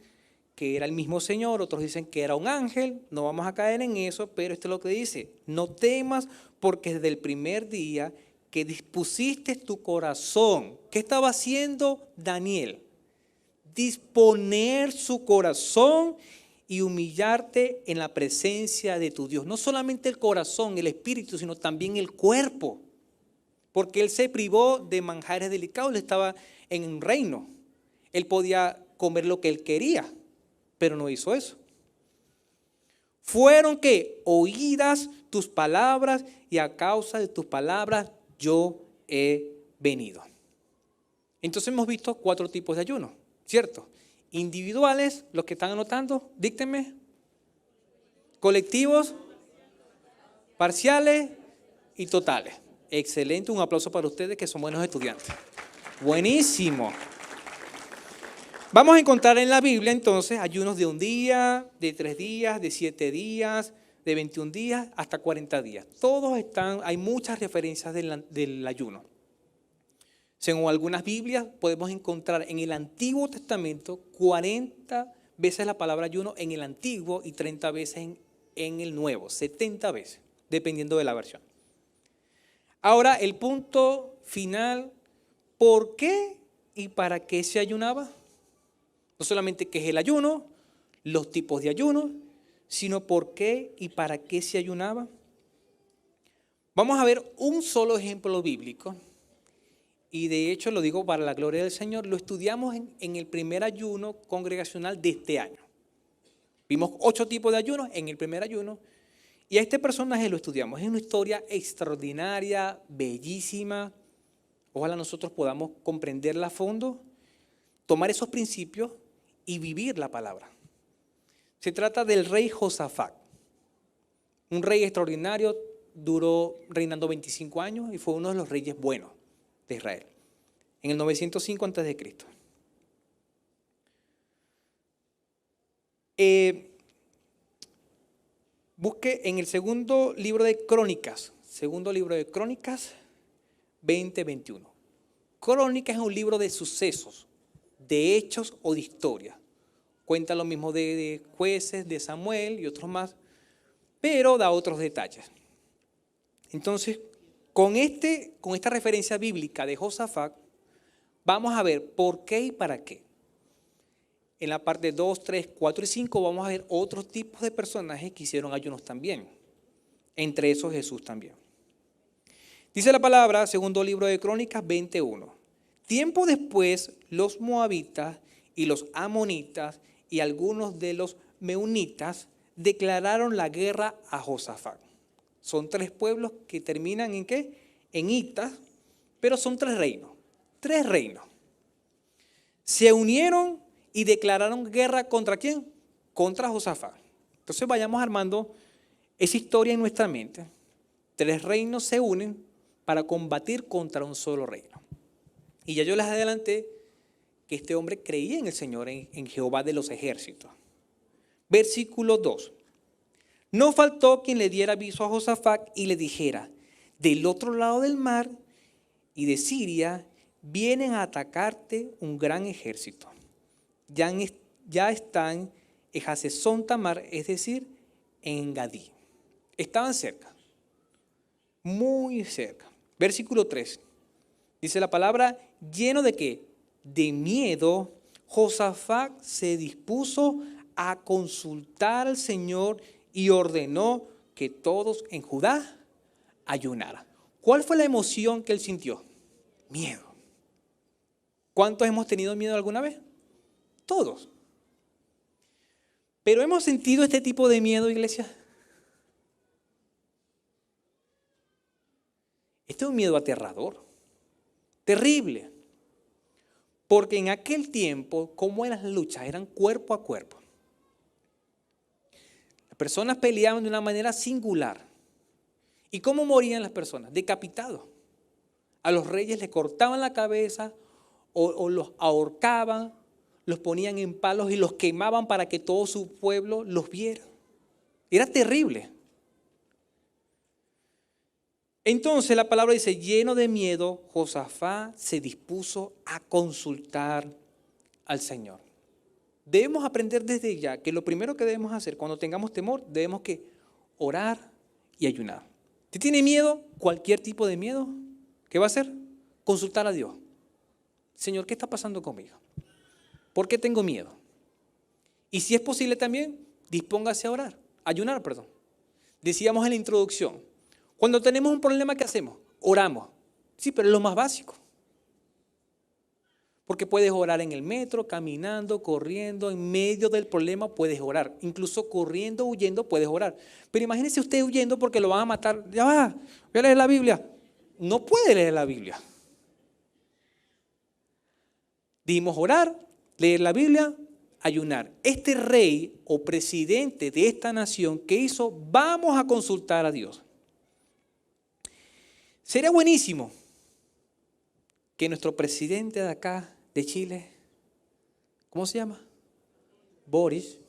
que era el mismo Señor, otros dicen que era un ángel, no vamos a caer en eso, pero esto es lo que dice, no temas porque desde el primer día que dispusiste tu corazón, ¿qué estaba haciendo Daniel? Disponer su corazón y humillarte en la presencia de tu Dios. No solamente el corazón, el espíritu, sino también el cuerpo. Porque él se privó de manjares delicados, él estaba en un reino. Él podía comer lo que él quería, pero no hizo eso. Fueron que oídas tus palabras y a causa de tus palabras yo he venido. Entonces hemos visto 4 tipos de ayuno, ¿cierto? Individuales, los que están anotando, díctenme. Colectivos, parciales y totales. Excelente, un aplauso para ustedes que son buenos estudiantes. Buenísimo. Vamos a encontrar en la Biblia entonces ayunos de 1 día, de 3 días, de 7 días, de 21 días hasta 40 días. Todos están, hay muchas referencias del ayuno. Según algunas Biblias podemos encontrar en el Antiguo Testamento 40 veces la palabra ayuno en el Antiguo y 30 veces en el Nuevo, 70 veces, dependiendo de la versión. Ahora el punto final, ¿por qué y para qué se ayunaba? No solamente qué es el ayuno, los tipos de ayuno, sino por qué y para qué se ayunaba. Vamos a ver un solo ejemplo bíblico y de hecho lo digo para la gloria del Señor, lo estudiamos en el primer ayuno congregacional de este año. Vimos 8 tipos de ayunos en el primer ayuno y a este personaje lo estudiamos. Es una historia extraordinaria, bellísima. Ojalá nosotros podamos comprenderla a fondo, tomar esos principios y vivir la palabra. Se trata del rey Josafat, un rey extraordinario, duró reinando 25 años y fue uno de los reyes buenos de Israel, en el 905 a.C. Busque en el segundo libro de Crónicas 20-21. Crónicas es un libro de sucesos, de hechos o de historia. Cuenta lo mismo de jueces, de Samuel y otros más, pero da otros detalles. Entonces, con esta referencia bíblica de Josafat, vamos a ver por qué y para qué. En la parte 2, 3, 4 y 5 vamos a ver otros tipos de personajes que hicieron ayunos también. Entre esos Jesús también. Dice la palabra, segundo libro de Crónicas 21. Tiempo después, los moabitas y los amonitas y algunos de los meunitas declararon la guerra a Josafat. Son 3 pueblos que terminan ¿en qué? En itas, pero son 3 reinos. 3 reinos. Se unieron y declararon guerra ¿contra quién? Contra Josafat. Entonces vayamos armando esa historia en nuestra mente. 3 reinos se unen para combatir contra un solo reino. Y ya yo les adelanté que este hombre creía en el Señor, en Jehová de los ejércitos. Versículo 2. No faltó quien le diera aviso a Josafat y le dijera, del otro lado del mar y de Siria vienen a atacarte un gran ejército. Ya están en Hazezón Tamar, es decir, en Gadí. Estaban cerca, muy cerca. Versículo 3. Dice la palabra, lleno de ¿qué? De miedo, Josafat se dispuso a consultar al Señor y ordenó que todos en Judá ayunaran. ¿Cuál fue la emoción que él sintió? Miedo. ¿Cuántos hemos tenido miedo alguna vez? Todos. Pero hemos sentido este tipo de miedo, iglesia. Este es un miedo aterrador, terrible. Porque en aquel tiempo, como eran las luchas, eran cuerpo a cuerpo. Las personas peleaban de una manera singular. ¿Y cómo morían las personas? Decapitados. A los reyes les cortaban la cabeza o los ahorcaban, los ponían en palos y los quemaban para que todo su pueblo los viera. Era terrible. Entonces la palabra dice, lleno de miedo, Josafat se dispuso a consultar al Señor. Debemos aprender desde ya que lo primero que debemos hacer cuando tengamos temor, debemos que orar y ayunar. ¿Usted tiene miedo? Cualquier tipo de miedo, ¿qué va a hacer? Consultar a Dios. Señor, ¿qué está pasando conmigo? ¿Por qué tengo miedo? Y si es posible también, dispóngase a orar, ayunar, perdón. Decíamos en la introducción, cuando tenemos un problema, ¿qué hacemos? Oramos. Sí, pero es lo más básico. Porque puedes orar en el metro, caminando, corriendo, en medio del problema puedes orar. Incluso corriendo, huyendo, puedes orar. Pero imagínese usted huyendo porque lo van a matar. Ya va, voy a leer la Biblia. No puede leer la Biblia. Dijimos orar, leer la Biblia, ayunar. Este rey o presidente de esta nación, ¿qué hizo? Vamos a consultar a Dios. Sería buenísimo que nuestro presidente de acá, de Chile, ¿cómo se llama? Boris,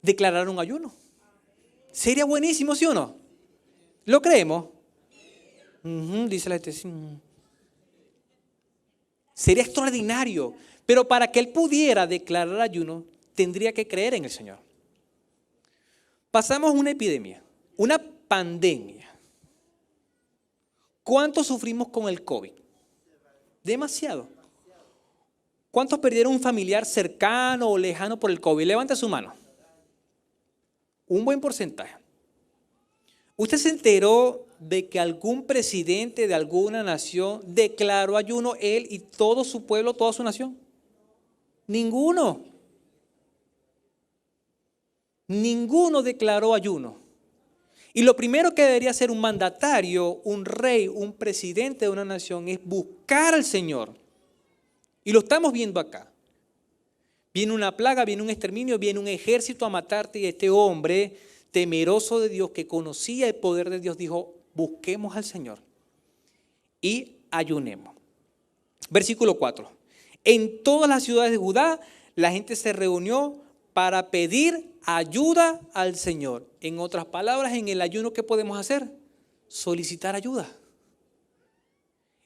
declarara un ayuno. Sería buenísimo, ¿sí o no? ¿Lo creemos? Dice la gente. Sí. Sería extraordinario, pero para que él pudiera declarar ayuno, tendría que creer en el Señor. Pasamos una epidemia, una pandemia. ¿Cuántos sufrimos con el COVID? Demasiado. ¿Cuántos perdieron un familiar cercano o lejano por el COVID? Levante su mano. Un buen porcentaje. ¿Usted se enteró de que algún presidente de alguna nación declaró ayuno, él y todo su pueblo, toda su nación? Ninguno. Ninguno declaró ayuno. Y lo primero que debería hacer un mandatario, un rey, un presidente de una nación es buscar al Señor. Y lo estamos viendo acá. Viene una plaga, viene un exterminio, viene un ejército a matarte y este hombre temeroso de Dios que conocía el poder de Dios dijo, busquemos al Señor y ayunemos. Versículo 4. En todas las ciudades de Judá la gente se reunió para pedir ayuda al Señor. En otras palabras, en el ayuno, ¿qué podemos hacer? Solicitar ayuda.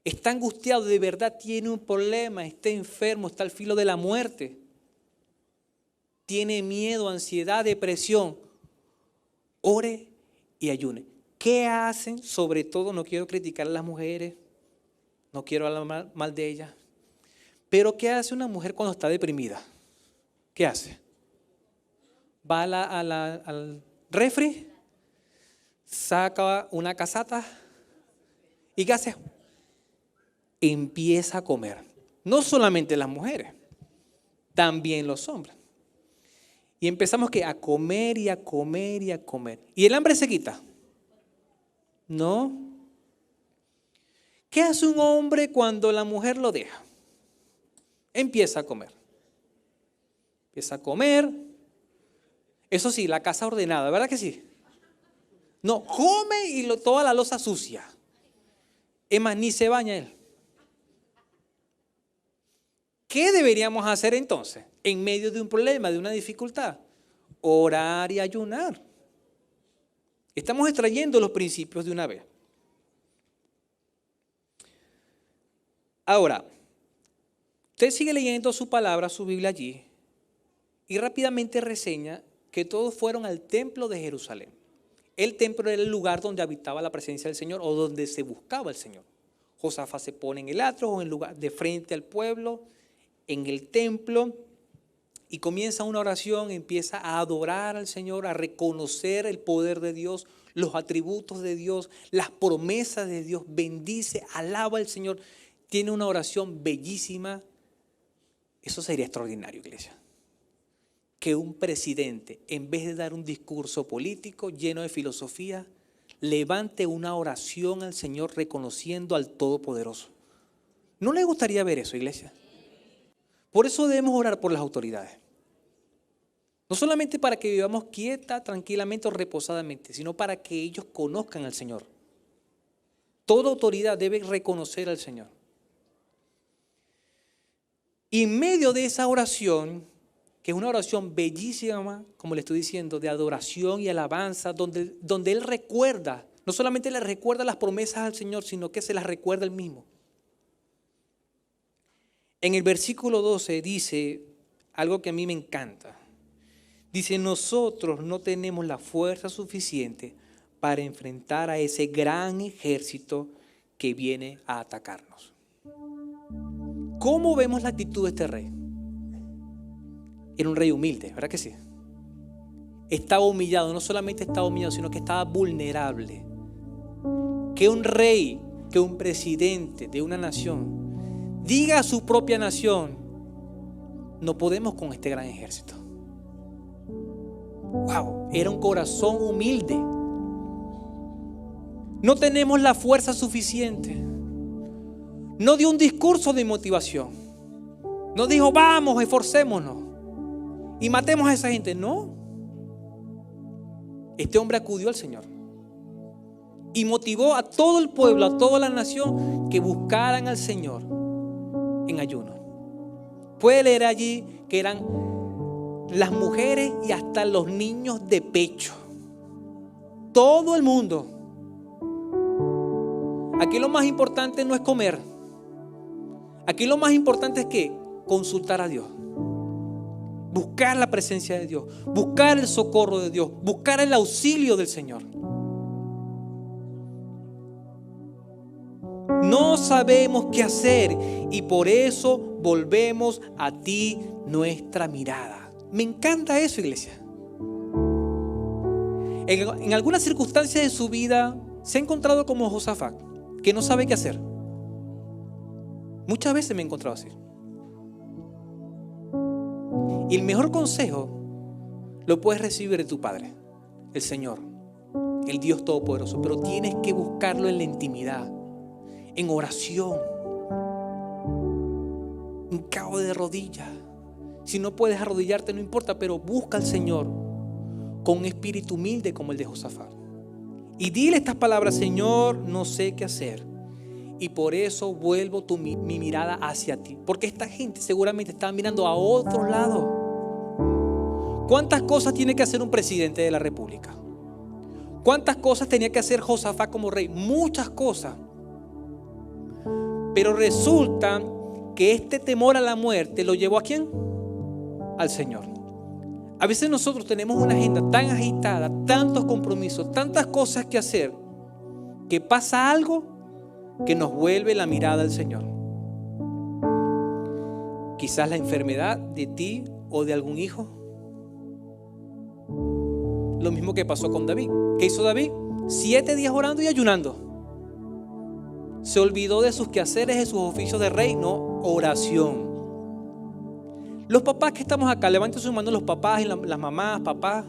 Está angustiado, de verdad tiene un problema, está enfermo, está al filo de la muerte. Tiene miedo, ansiedad, depresión. Ore y ayune. ¿Qué hacen? Sobre todo, no quiero criticar a las mujeres, no quiero hablar mal de ellas. Pero ¿qué hace una mujer cuando está deprimida? ¿Qué hace? Va al refri, saca una casata ¿Y qué hace? Empieza a comer. No solamente las mujeres, también los hombres. Y empezamos a comer y a comer y a comer. ¿Y el hambre se quita? No. ¿Qué hace un hombre cuando la mujer lo deja? Empieza a comer. Empieza a comer. Eso sí, la casa ordenada, ¿verdad que sí? No, come y toda la loza sucia. Es más, ni se baña él. ¿Qué deberíamos hacer entonces? En medio de un problema, de una dificultad, orar y ayunar. Estamos extrayendo los principios de una vez. Ahora, usted sigue leyendo su palabra, su Biblia allí, y rápidamente reseña que todos fueron al templo de Jerusalén. El templo era el lugar donde habitaba la presencia del Señor o donde se buscaba el Señor. Josafat se pone en el atrio o en el lugar de frente al pueblo, en el templo, y comienza una oración, empieza a adorar al Señor, a reconocer el poder de Dios, los atributos de Dios, las promesas de Dios, bendice, alaba al Señor. Tiene una oración bellísima. Eso sería extraordinario, iglesia. Que un presidente, en vez de dar un discurso político lleno de filosofía, levante una oración al Señor reconociendo al Todopoderoso. ¿No le gustaría ver eso, iglesia? Por eso debemos orar por las autoridades. No solamente para que vivamos quieta, tranquilamente o reposadamente, sino para que ellos conozcan al Señor. Toda autoridad debe reconocer al Señor. Y en medio de esa oración, que es una oración bellísima, como le estoy diciendo, de adoración y alabanza, donde Él recuerda, no solamente le recuerda las promesas al Señor, sino que se las recuerda Él mismo. En el versículo 12 dice algo que a mí me encanta. Dice, nosotros no tenemos la fuerza suficiente para enfrentar a ese gran ejército que viene a atacarnos. ¿Cómo vemos la actitud de este rey? Era un rey humilde, ¿verdad que sí? Estaba humillado, no solamente estaba humillado, sino que estaba vulnerable. Que un rey, que un presidente de una nación diga a su propia nación, no podemos con este gran ejército. Wow, era un corazón humilde. No tenemos la fuerza suficiente. No dio un discurso de motivación. No dijo, vamos, esforcémonos y matemos a esa gente. No. Este hombre acudió al Señor y motivó a todo el pueblo, a toda la nación, que buscaran al Señor en ayuno. Puede leer allí que eran las mujeres y hasta los niños de pecho. Todo el mundo. Aquí lo más importante no es comer. Aquí lo más importante es que consultar a Dios. Buscar la presencia de Dios. Buscar el socorro de Dios. Buscar el auxilio del Señor. No sabemos qué hacer y por eso volvemos a ti nuestra mirada. Me encanta eso, iglesia. En algunas circunstancias de su vida se ha encontrado como Josafat, que no sabe qué hacer. Muchas veces me he encontrado así. Y el mejor consejo lo puedes recibir de tu Padre, el Señor, el Dios Todopoderoso. Pero tienes que buscarlo en la intimidad, en oración, hincado de rodillas. Si no puedes arrodillarte, no importa, pero busca al Señor con un espíritu humilde como el de Josafat. Y dile estas palabras: Señor, no sé qué hacer, y por eso vuelvo mi mirada hacia ti. Porque esta gente seguramente estaba mirando a otro lado. ¿Cuántas cosas tiene que hacer un presidente de la República? ¿Cuántas cosas tenía que hacer Josafat como rey? Muchas cosas. Pero resulta que este temor a la muerte lo llevó ¿a quién? Al Señor. A veces nosotros tenemos una agenda tan agitada, tantos compromisos, tantas cosas que hacer, que pasa algo que nos vuelve la mirada al Señor. Quizás la enfermedad de ti o de algún hijo. Lo mismo que pasó con David. ¿Qué hizo David? 7 días orando y ayunando. Se olvidó de sus quehaceres, de sus oficios de rey, no, oración. Los papás que estamos acá, levanten sus manos los papás y las mamás, papás.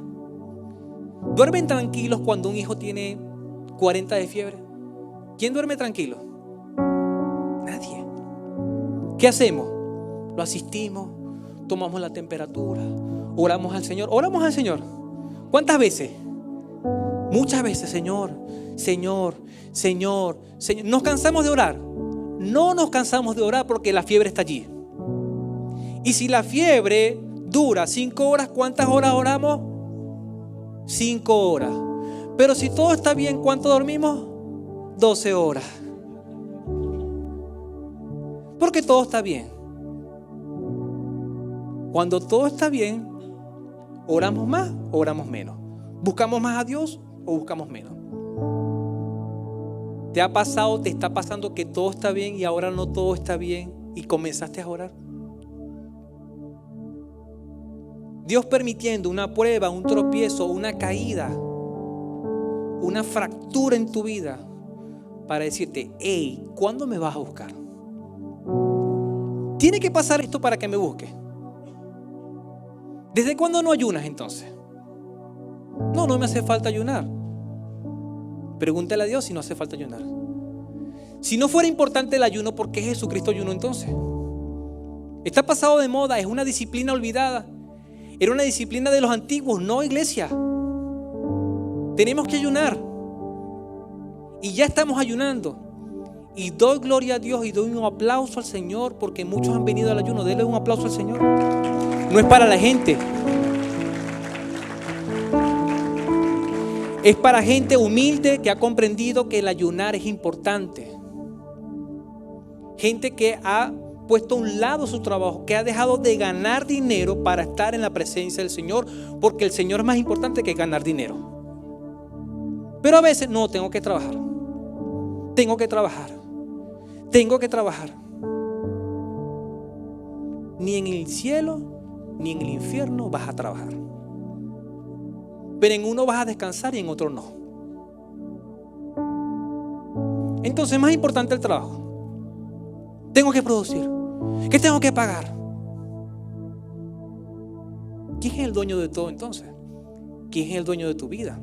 ¿Duermen tranquilos cuando un hijo tiene 40 de fiebre? ¿Quién duerme tranquilo? Nadie. ¿Qué hacemos? Lo asistimos, tomamos la temperatura, oramos al Señor. Oramos al Señor. ¿Cuántas veces? Muchas veces, Señor, Señor, Señor, Señor. ¿Nos cansamos de orar? No nos cansamos de orar porque la fiebre está allí. Y si la fiebre dura 5 horas, ¿cuántas horas oramos? 5 horas. Pero si todo está bien, ¿cuánto dormimos? 12 horas. Porque todo está bien. Cuando todo está bien, ¿oramos más o oramos menos? ¿Buscamos más a Dios o buscamos menos? ¿Te ha pasado, te está pasando que todo está bien y ahora no todo está bien y comenzaste a orar? Dios permitiendo una prueba, un tropiezo, una caída, una fractura en tu vida para decirte, hey, ¿cuándo me vas a buscar? Tiene que pasar esto para que me busques. ¿Desde cuándo no ayunas entonces? No me hace falta ayunar. Pregúntale a Dios si no hace falta ayunar. Si no fuera importante el ayuno, ¿por qué Jesucristo ayunó entonces? Está pasado de moda, es una disciplina olvidada. Era una disciplina de los antiguos, no, iglesia. Tenemos que ayunar. Y ya estamos ayunando. Y doy gloria a Dios y doy un aplauso al Señor porque muchos han venido al ayuno. Denle un aplauso al Señor. No es para la gente. Es para gente humilde que ha comprendido que el ayunar es importante. Gente que ha puesto a un lado su trabajo, que ha dejado de ganar dinero para estar en la presencia del Señor, porque el Señor es más importante que ganar dinero. Pero a veces no, tengo que trabajar. Tengo que trabajar. Tengo que trabajar. Ni en el cielo ni en el infierno vas a trabajar. Pero en uno vas a descansar y en otro no. Entonces es más importante el trabajo. Tengo que producir. ¿Qué tengo que pagar? ¿Quién es el dueño de todo entonces? ¿Quién es el dueño de tu vida?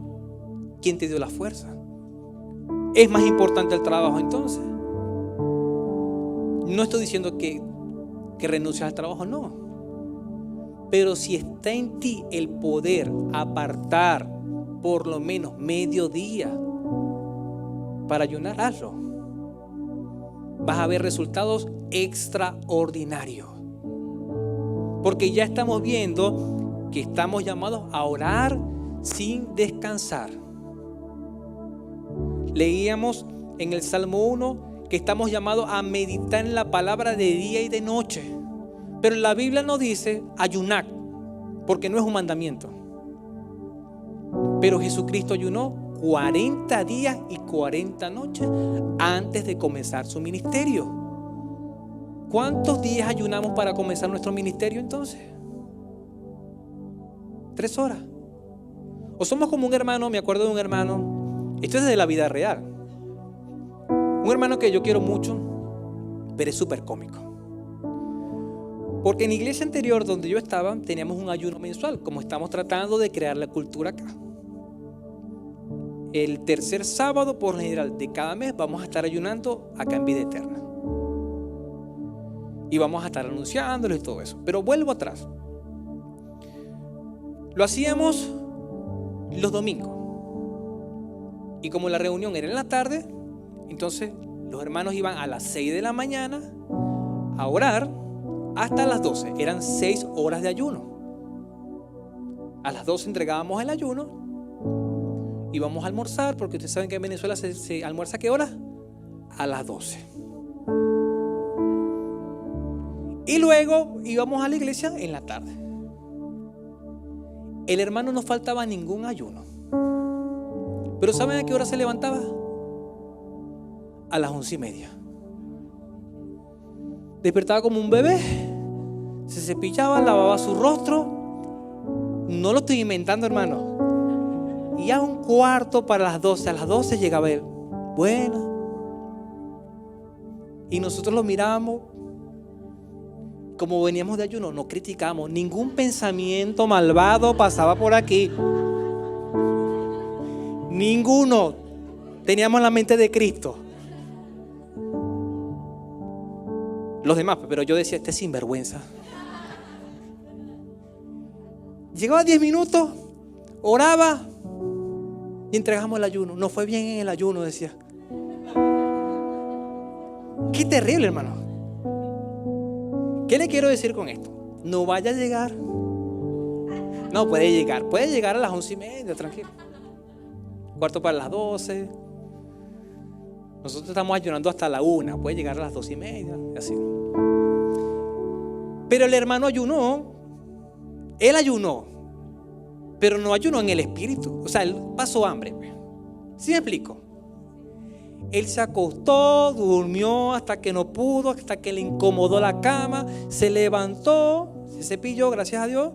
¿Quién te dio la fuerza? ¿Es más importante el trabajo entonces? No estoy diciendo que renuncies al trabajo, no. Pero si está en ti el poder apartar por lo menos mediodía para ayunar, hazlo. Vas a ver resultados extraordinarios. Porque ya estamos viendo que estamos llamados a orar sin descansar. Leíamos en el Salmo 1 que estamos llamados a meditar en la palabra de día y de noche. Pero la Biblia no dice ayunar, porque no es un mandamiento. Pero Jesucristo ayunó 40 días y 40 noches antes de comenzar su ministerio. ¿Cuántos días ayunamos para comenzar nuestro ministerio entonces? 3 horas. O somos como un hermano, me acuerdo de un hermano, esto es de la vida real. Un hermano que yo quiero mucho, pero es súper cómico. Porque en la iglesia anterior donde yo estaba teníamos un ayuno mensual, como estamos tratando de crear la cultura acá. El tercer sábado por lo general de cada mes vamos a estar ayunando acá en Vida Eterna. Y vamos a estar anunciándolo y todo eso. Pero vuelvo atrás. Lo hacíamos los domingos. Y como la reunión era en la tarde, entonces los hermanos iban a las 6 de la mañana a orar hasta las 12. Eran 6 horas de ayuno. A las 12 entregábamos el ayuno. Íbamos a almorzar, porque ustedes saben que en Venezuela se almuerza ¿a qué hora? A las 12. Y luego íbamos a la iglesia en la tarde. El hermano no faltaba ningún ayuno. Pero ¿saben a qué hora se levantaba? A las 11:30. Despertaba como un bebé, se cepillaba, lavaba su rostro. No lo estoy inventando, hermano. Y a 11:15 para las 12. A las 12 llegaba él. Bueno, Y nosotros lo mirábamos, como veníamos de ayuno, no criticamos. Ningún pensamiento malvado pasaba por aquí. Ninguno. Teníamos la mente de Cristo. Los demás, pero yo decía, este es sinvergüenza. Llegaba 10 minutos, oraba y entregamos el ayuno. No fue bien en el ayuno, decía. Qué terrible, hermano. ¿Qué le quiero decir con esto? No vaya a llegar. No, puede llegar a las 11:30, tranquilo. 11:45. Nosotros estamos ayunando hasta la 1, puede llegar a las 2:30, así. Pero el hermano ayunó. Él ayunó, pero no ayunó en el espíritu. O sea, él pasó hambre. ¿Sí me explico? Él se acostó, durmió hasta que no pudo, hasta que le incomodó la cama, se levantó, se cepilló, gracias a Dios,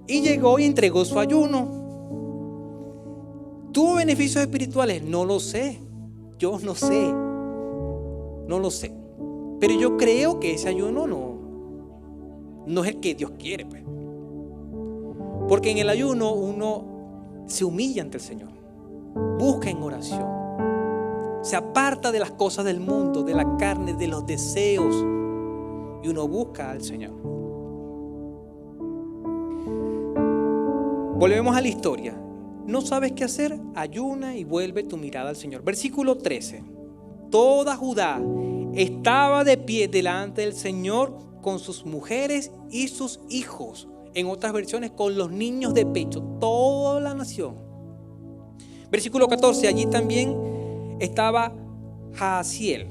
y llegó y entregó su ayuno. ¿Tuvo beneficios espirituales? No lo sé. Yo no sé. No lo sé. Pero yo creo que ese ayuno no es el que Dios quiere, pues. Porque en el ayuno uno se humilla ante el Señor, busca en oración, se aparta de las cosas del mundo, de la carne, de los deseos, y uno busca al Señor. Volvemos a la historia. ¿No sabes qué hacer? Ayuna y vuelve tu mirada al Señor. Versículo 13. Toda Judá estaba de pie delante del Señor con sus mujeres y sus hijos. En otras versiones, con los niños de pecho, toda la nación. Versículo 14, allí también estaba Jaasiel,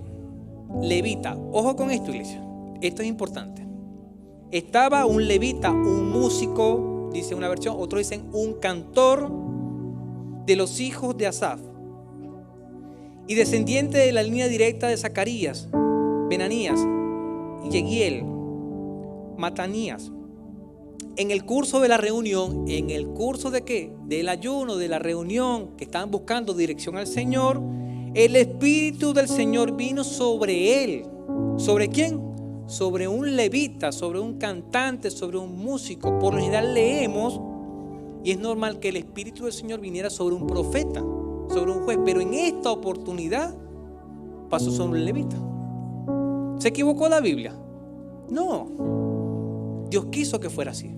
levita. Ojo con esto, iglesia, esto es importante. Estaba un levita, un músico, dice una versión, otros dicen un cantor de los hijos de Asaf, y descendiente de la línea directa de Zacarías, Benanías, Yehiel, Matanías. En el curso de la reunión, ¿en el curso de qué? Del ayuno, de la reunión, que estaban buscando dirección al Señor, el Espíritu del Señor vino sobre él. ¿Sobre quién? Sobre un levita, sobre un cantante, sobre un músico. Por lo general leemos, y es normal que el Espíritu del Señor viniera sobre un profeta, sobre un juez, pero en esta oportunidad pasó sobre un levita. ¿Se equivocó la Biblia? No. Dios quiso que fuera así.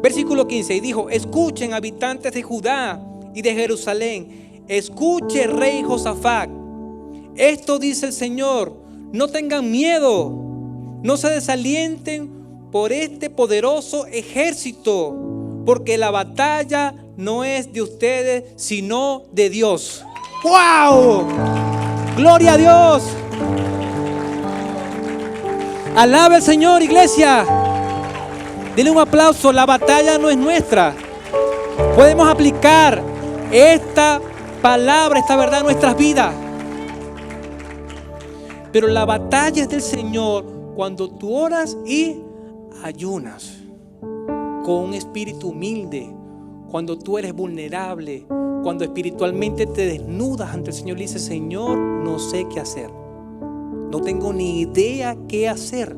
Versículo 15, y dijo: escuchen, habitantes de Judá y de Jerusalén, escuche, rey Josafat, esto dice el Señor: no tengan miedo, no se desalienten por este poderoso ejército, porque la batalla no es de ustedes, sino de Dios. ¡Wow! ¡Gloria a Dios! Alaba al Señor, iglesia. Dile un aplauso. La batalla no es nuestra. Podemos aplicar esta palabra, esta verdad en nuestras vidas. Pero la batalla es del Señor cuando tú oras y ayunas con un espíritu humilde, cuando tú eres vulnerable, cuando espiritualmente te desnudas ante el Señor y dices: Señor, no sé qué hacer, no tengo ni idea qué hacer.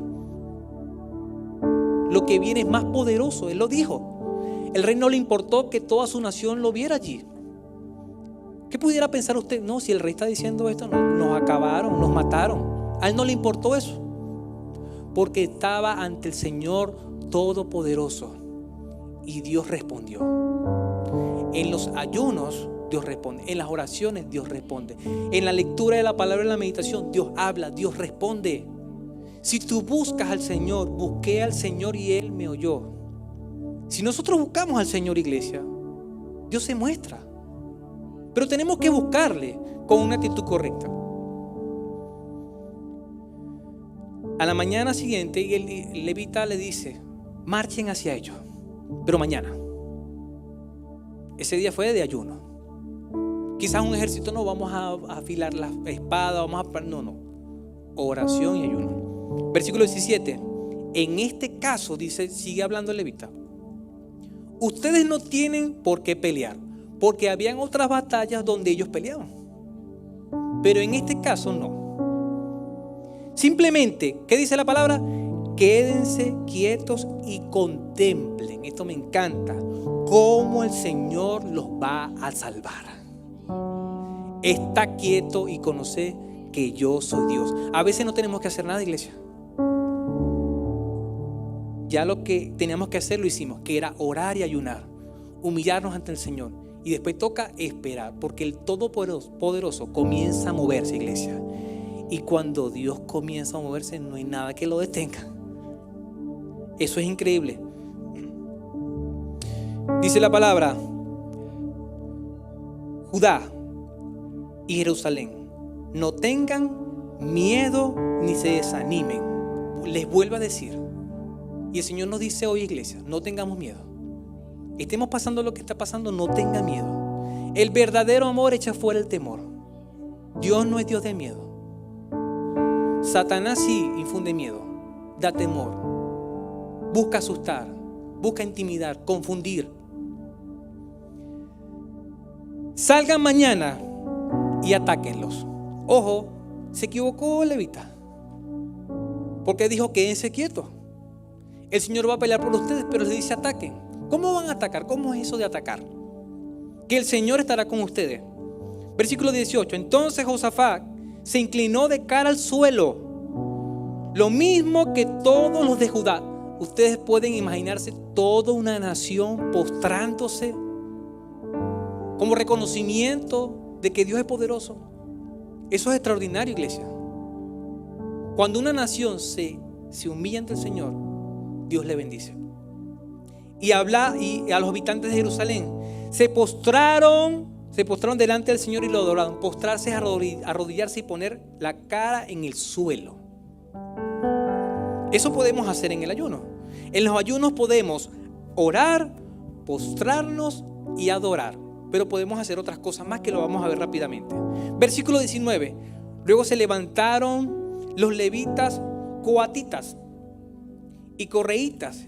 Lo que viene es más poderoso. Él lo dijo. El rey no le importó que toda su nación lo viera allí. ¿Qué pudiera pensar usted? No, si el rey está diciendo esto, nos acabaron, nos mataron. A él no le importó eso, porque estaba ante el Señor Todopoderoso. Y Dios respondió. En los ayunos Dios responde. En las oraciones Dios responde. En la lectura de la palabra, en la meditación, Dios habla, Dios responde. Si tú buscas al Señor, busqué al Señor y Él me oyó. Si nosotros buscamos al Señor, iglesia, Dios se muestra. Pero tenemos que buscarle con una actitud correcta. A la mañana siguiente, el levita le dice: marchen hacia ellos, pero mañana. Ese día fue de ayuno. Quizás un ejército no vamos a afilar la espada, no. Oración y ayuno. Versículo 17. En este caso, dice, sigue hablando el levita: ustedes no tienen por qué pelear, porque habían otras batallas donde ellos peleaban. Pero en este caso no. Simplemente, ¿qué dice la palabra? Quédense quietos y contemplen. Esto me encanta. Cómo el Señor los va a salvar. Está quieto y conoce que yo soy Dios. A veces no tenemos que hacer nada, iglesia. Ya lo que teníamos que hacer lo hicimos, que era orar y ayunar, humillarnos ante el Señor. Y después toca esperar, porque el Todopoderoso comienza a moverse, iglesia. Y cuando Dios comienza a moverse, no hay nada que lo detenga. Eso es increíble. Dice la palabra: Judá y Jerusalén, no tengan miedo ni se desanimen. Les vuelvo a decir, y el Señor nos dice hoy, iglesia, no tengamos miedo. Estemos pasando lo que está pasando, no tenga miedo. El verdadero amor echa fuera el temor. Dios no es Dios de miedo. Satanás sí infunde miedo, da temor, busca asustar, busca intimidar, confundir. Salgan mañana y atáquenlos. Ojo, se equivocó Levita, porque dijo quédense quietos. El Señor va a pelear por ustedes, pero les dice ataquen. ¿Cómo van a atacar? ¿Cómo es eso de atacar? Que el Señor estará con ustedes. Versículo 18. Entonces Josafat se inclinó de cara al suelo, lo mismo que todos los de Judá. Ustedes pueden imaginarse toda una nación postrándose como reconocimiento de que Dios es poderoso. Eso es extraordinario, iglesia. Cuando una nación se humilla ante el Señor, Dios le bendice. Y a los habitantes de Jerusalén se postraron delante del Señor y lo adoraron. Postrarse es arrodillarse y poner la cara en el suelo. Eso podemos hacer en el ayuno. En los ayunos podemos orar, postrarnos y adorar. Pero podemos hacer otras cosas más que lo vamos a ver rápidamente. Versículo 19. Luego se levantaron los levitas coatitas y correitas,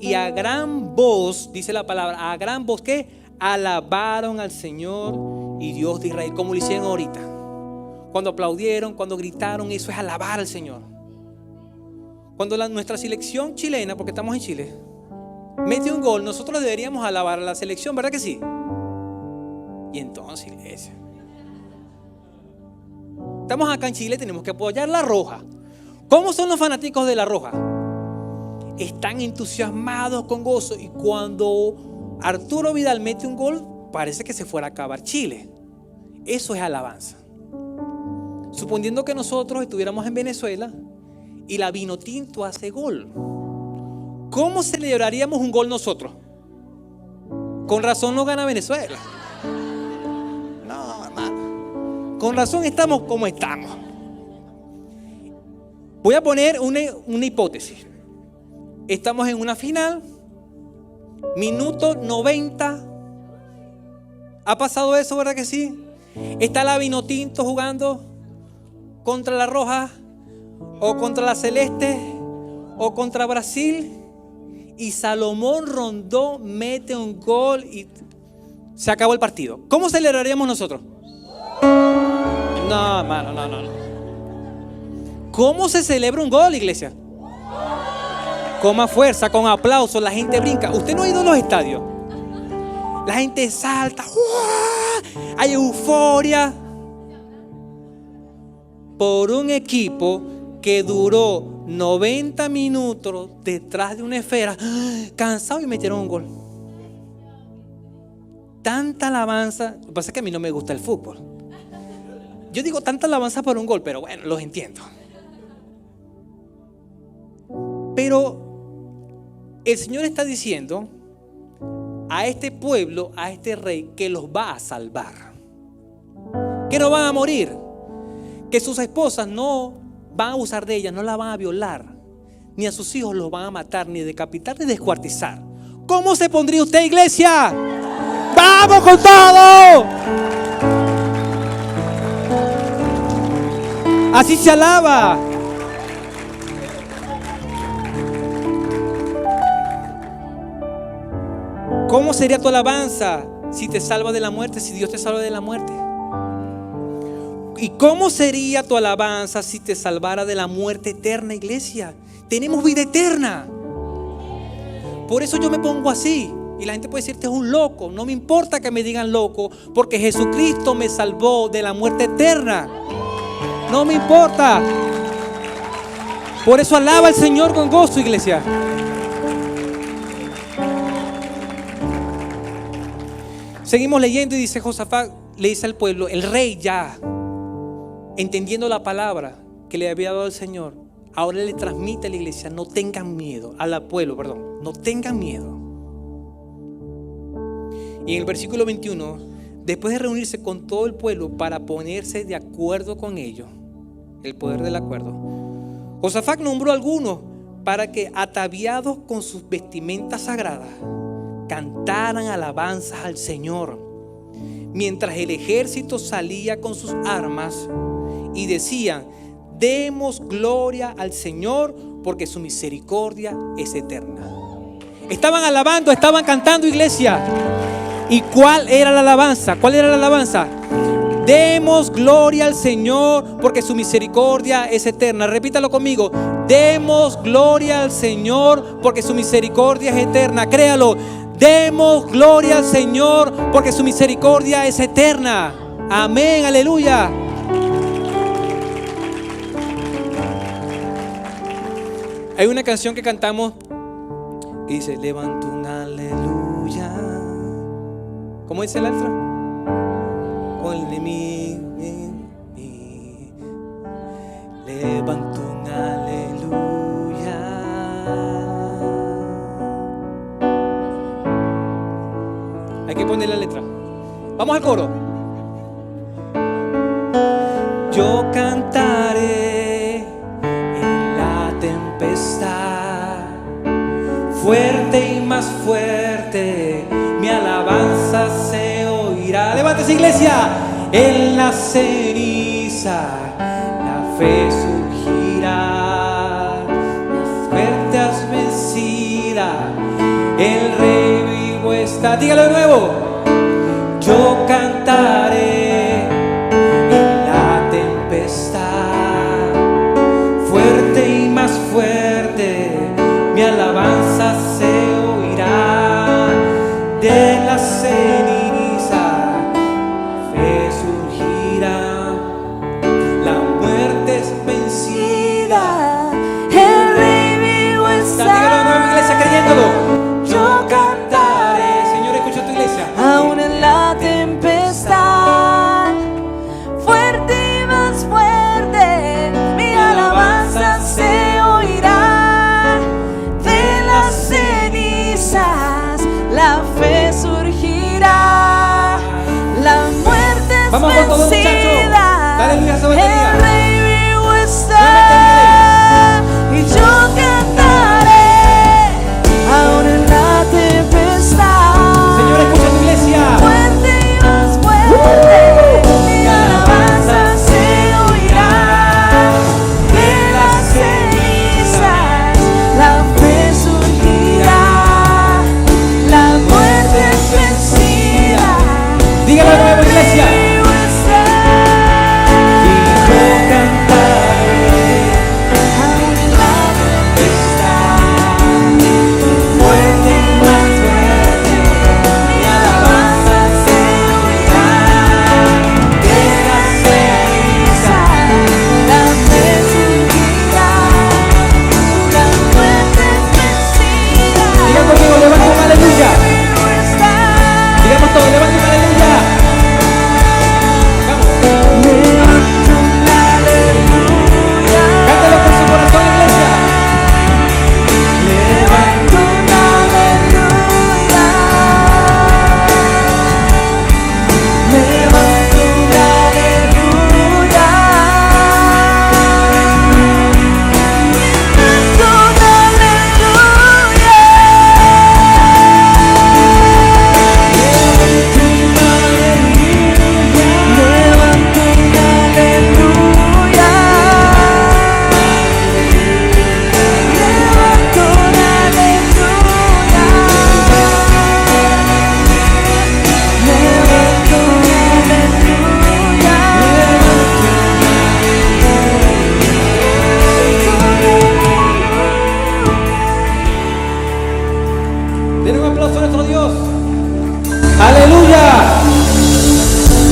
y a gran voz, dice la palabra, a gran voz, ¿qué? Alabaron al Señor y Dios de Israel, como lo hicieron ahorita. Cuando aplaudieron, cuando gritaron, eso es alabar al Señor. Cuando nuestra selección chilena, porque estamos en Chile, mete un gol, nosotros deberíamos alabar a la selección, ¿verdad que sí? Y entonces, iglesia, estamos acá en Chile, tenemos que apoyar la Roja. ¿Cómo son los fanáticos de la Roja? Están entusiasmados con gozo, y cuando Arturo Vidal mete un gol, parece que se fuera a acabar Chile. Eso es alabanza. Suponiendo que nosotros estuviéramos en Venezuela y la Vinotinto hace gol, ¿cómo celebraríamos un gol nosotros? Con razón no gana Venezuela. No, hermano, con razón estamos como estamos. Voy a poner una hipótesis. Estamos en una final, minuto 90. ¿Ha pasado eso, verdad que sí? Está la Vinotinto jugando contra la Roja, o contra la Celeste, o contra Brasil, y Salomón Rondón mete un gol y se acabó el partido. ¿Cómo celebraríamos nosotros? No, hermano, no. ¿Cómo se celebra un gol, iglesia? Con más fuerza, con aplausos, la gente brinca. Usted no ha ido a los estadios. La gente salta, ¡uah! Hay euforia por un equipo que duró 90 minutos detrás de una esfera, cansado, y metieron un gol. Tanta alabanza. Lo que pasa es que a mí no me gusta el fútbol. Yo digo tanta alabanza por un gol, pero bueno, los entiendo. Pero el Señor está diciendo a este pueblo, a este rey, que los va a salvar, que no van a morir, que sus esposas no van a abusar de ellas, no la van a violar, ni a sus hijos los van a matar, ni decapitar, ni descuartizar. ¿Cómo se pondría usted, iglesia? ¡Vamos con todo! Así se alaba. ¿Cómo sería tu alabanza si te salva de la muerte, si Dios te salva de la muerte? ¿Y cómo sería tu alabanza si te salvara de la muerte eterna, iglesia? Tenemos vida eterna. Por eso yo me pongo así. Y la gente puede decir, este es un loco. No me importa que me digan loco, porque Jesucristo me salvó de la muerte eterna. No me importa. Por eso alaba al Señor con gozo, iglesia. Seguimos leyendo y dice Josafat, le dice al pueblo, el rey ya, entendiendo la palabra que le había dado el Señor, ahora le transmite a la iglesia, no tengan miedo, al pueblo, perdón, no tengan miedo. Y en el versículo 21, después de reunirse con todo el pueblo para ponerse de acuerdo con ellos, el poder del acuerdo, Josafat nombró a algunos para que, ataviados con sus vestimentas sagradas, cantaran alabanzas al Señor, mientras el ejército salía con sus armas y decían, demos gloria al Señor porque su misericordia es eterna. Estaban alabando, estaban cantando, iglesia. ¿Y cuál era la alabanza? ¿Cuál era la alabanza? Demos gloria al Señor porque su misericordia es eterna. Repítalo conmigo. Demos gloria al Señor porque su misericordia es eterna. Créalo. Demos gloria al Señor porque su misericordia es eterna. Amén, aleluya. Hay una canción que cantamos que dice, levanto un aleluya. ¿Cómo dice la letra? Con mi, levanto un aleluya. Hay que poner la letra. Vamos al coro. Yo cantaré en la tempestad, fuerte y más fuerte, mi alabanza se oirá. Levántese, iglesia. En la ceniza la fe surgirá, la fuerte has vencida, el rey vivo está. Dígalo de nuevo. Yo cantaré en la tempestad, fuerte y más fuerte, mi alabanza se oirá. De la ceniza fe surgirá, la muerte es vencida, el rey vivo está. Dígalo de nuevo, iglesia, creyéndolo. Yo cantaré. Señor, escucha tu iglesia. Aún en la tempestad, fuerte y más fuerte, mi alabanza se oirá. De las cenizas la fe surgirá, la muerte es Vamos con todo, muchachos. vencida, Dale aleluya a esa batería. el rey vivo está. Y yo cantaré aún en la tempestad. Señor, escucha tu iglesia. Fuerte y más fuerte, mi alabanza se oirá. De las cenizas la fe surgirá, la muerte es vencida. Dígalo de nuevo, iglesia. Vivo está. Dijo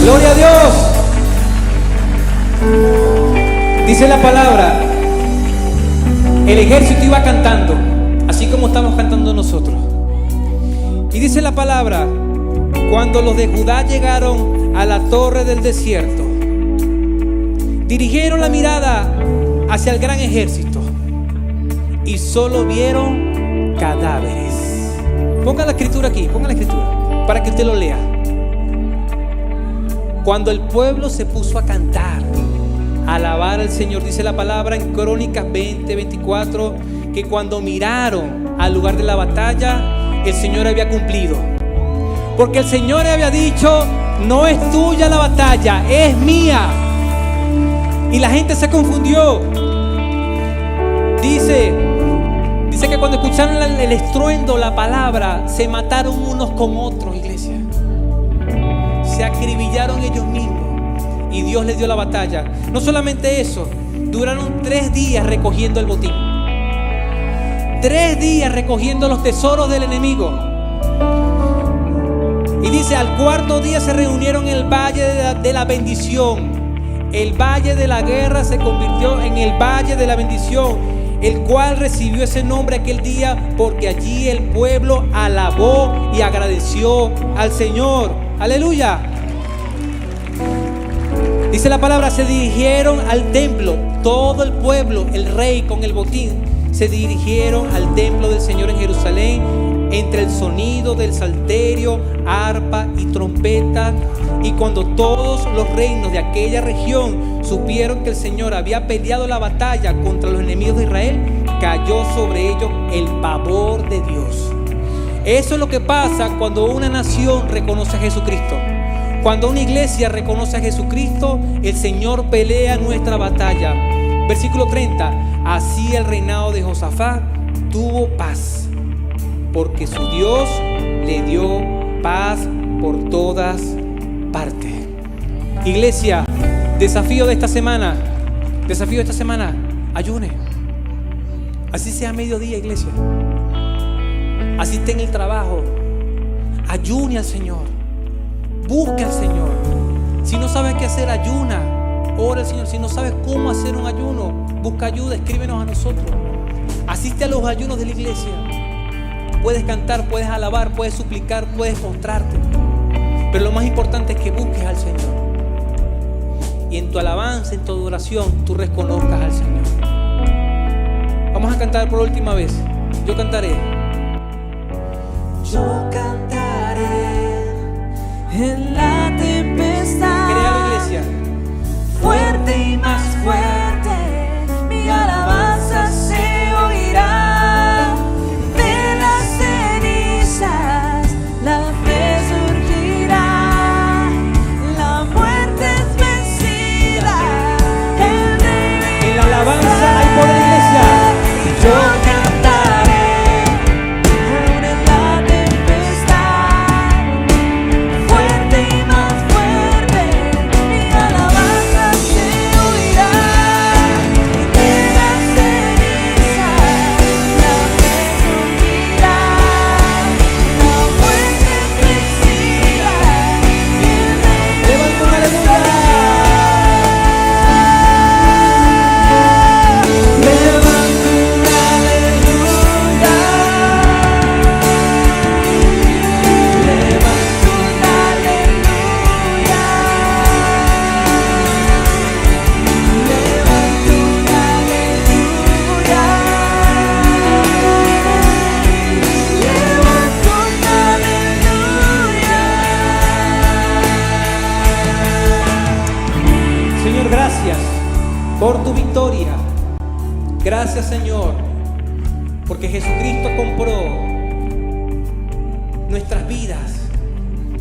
Gloria a Dios. Dice la palabra, el ejército iba cantando, así como estamos cantando nosotros. Y dice la palabra, cuando los de Judá llegaron a la torre del desierto, dirigieron la mirada hacia el gran ejército y solo vieron cadáveres. Ponga la escritura aquí, ponga la escritura para que usted lo lea. Cuando el pueblo se puso a cantar, a alabar al Señor, dice la palabra en Crónicas 20:24, que cuando miraron al lugar de la batalla, el Señor había cumplido. Porque el Señor había dicho, no es tuya la batalla, es mía. Y la gente se confundió. Dice que cuando escucharon el estruendo, la palabra, se mataron unos con otros, iglesia. Se acribillaron ellos mismos y Dios les dio la batalla. No solamente eso, duraron 3 días recogiendo el botín. 3 días recogiendo los tesoros del enemigo. Y dice, al 4.º día se reunieron en el valle de la bendición. El valle de la guerra se convirtió en el valle de la bendición, el cual recibió ese nombre aquel día porque allí el pueblo alabó y agradeció al Señor. Aleluya. Dice la palabra, se dirigieron al templo, todo el pueblo, el rey con el botín, se dirigieron al templo del Señor en Jerusalén, entre el sonido del salterio, arpa y trompeta. Y cuando todos los reinos de aquella región supieron que el Señor había peleado la batalla contra los enemigos de Israel, cayó sobre ellos el pavor de Dios. Eso es lo que pasa cuando una nación reconoce a Jesucristo. Cuando una iglesia reconoce a Jesucristo, el Señor pelea nuestra batalla. Versículo 30. Así el reinado de Josafat tuvo paz, porque su Dios le dio paz por todas partes. Iglesia, desafío de esta semana, ayune. Así sea mediodía, iglesia. Así esté en el trabajo, ayune al Señor. Busque al Señor. Si no sabes qué hacer, ayuna. Ora al Señor. Si no sabes cómo hacer un ayuno, busca ayuda, escríbenos a nosotros. Asiste a los ayunos de la iglesia. Puedes cantar, puedes alabar, puedes suplicar, puedes mostrarte. Pero lo más importante es que busques al Señor. Y en tu alabanza, en tu adoración, tú reconozcas al Señor. Vamos a cantar por última vez. Yo cantaré. Yo cantaré en la tempestad. Créalo, iglesia. Fuerte y más fuerte, mi alabanza se oirá. De las cenizas la fe surgirá. La muerte es vencida. El rey En la alabanza hay poder, iglesia. yo cantaré aún en la tempestad. Fuerte y más fuerte, mi alabanza se oirá. De las cenizas la fe surgirá. La muerte es vencida. El rey Levanta una aleluya. Señor, gracias por tu victoria. Gracias, Señor, porque Jesucristo compró nuestras vidas.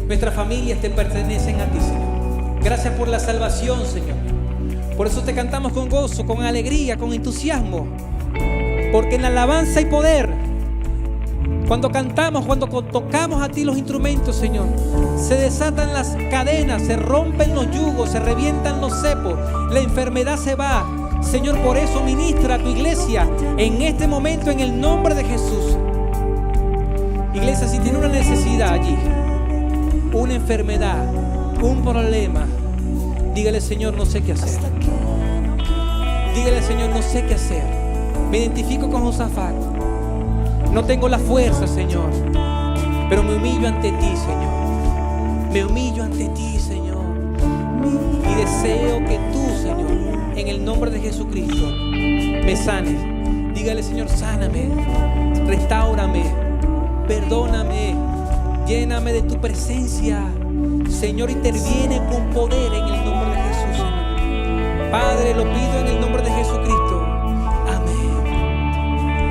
Nuestras familias te pertenecen a ti, Señor. Gracias por la salvación, Señor. Por eso te cantamos con gozo, con alegría, con entusiasmo. Porque en la alabanza hay poder. Cuando cantamos, cuando tocamos a ti los instrumentos, Señor, se desatan las cadenas, se rompen los yugos, se revientan los cepos, la enfermedad se va. Señor, por eso ministra a tu iglesia en este momento en el nombre de Jesús. Iglesia, si tiene una necesidad allí, una enfermedad, un problema, dígale, Señor, no sé qué hacer. Dígale, Señor, no sé qué hacer. Me identifico con Josafat. No tengo la fuerza, Señor, pero me humillo ante ti, Señor. Me humillo ante ti, Señor. Y deseo que tú, Señor, en el nombre de Jesucristo, me sanes. Dígale, Señor, sáname, restáurame, perdóname, lléname de tu presencia. Señor, interviene con poder en el nombre de Jesús, Señor. Padre, lo pido en el nombre de Jesucristo.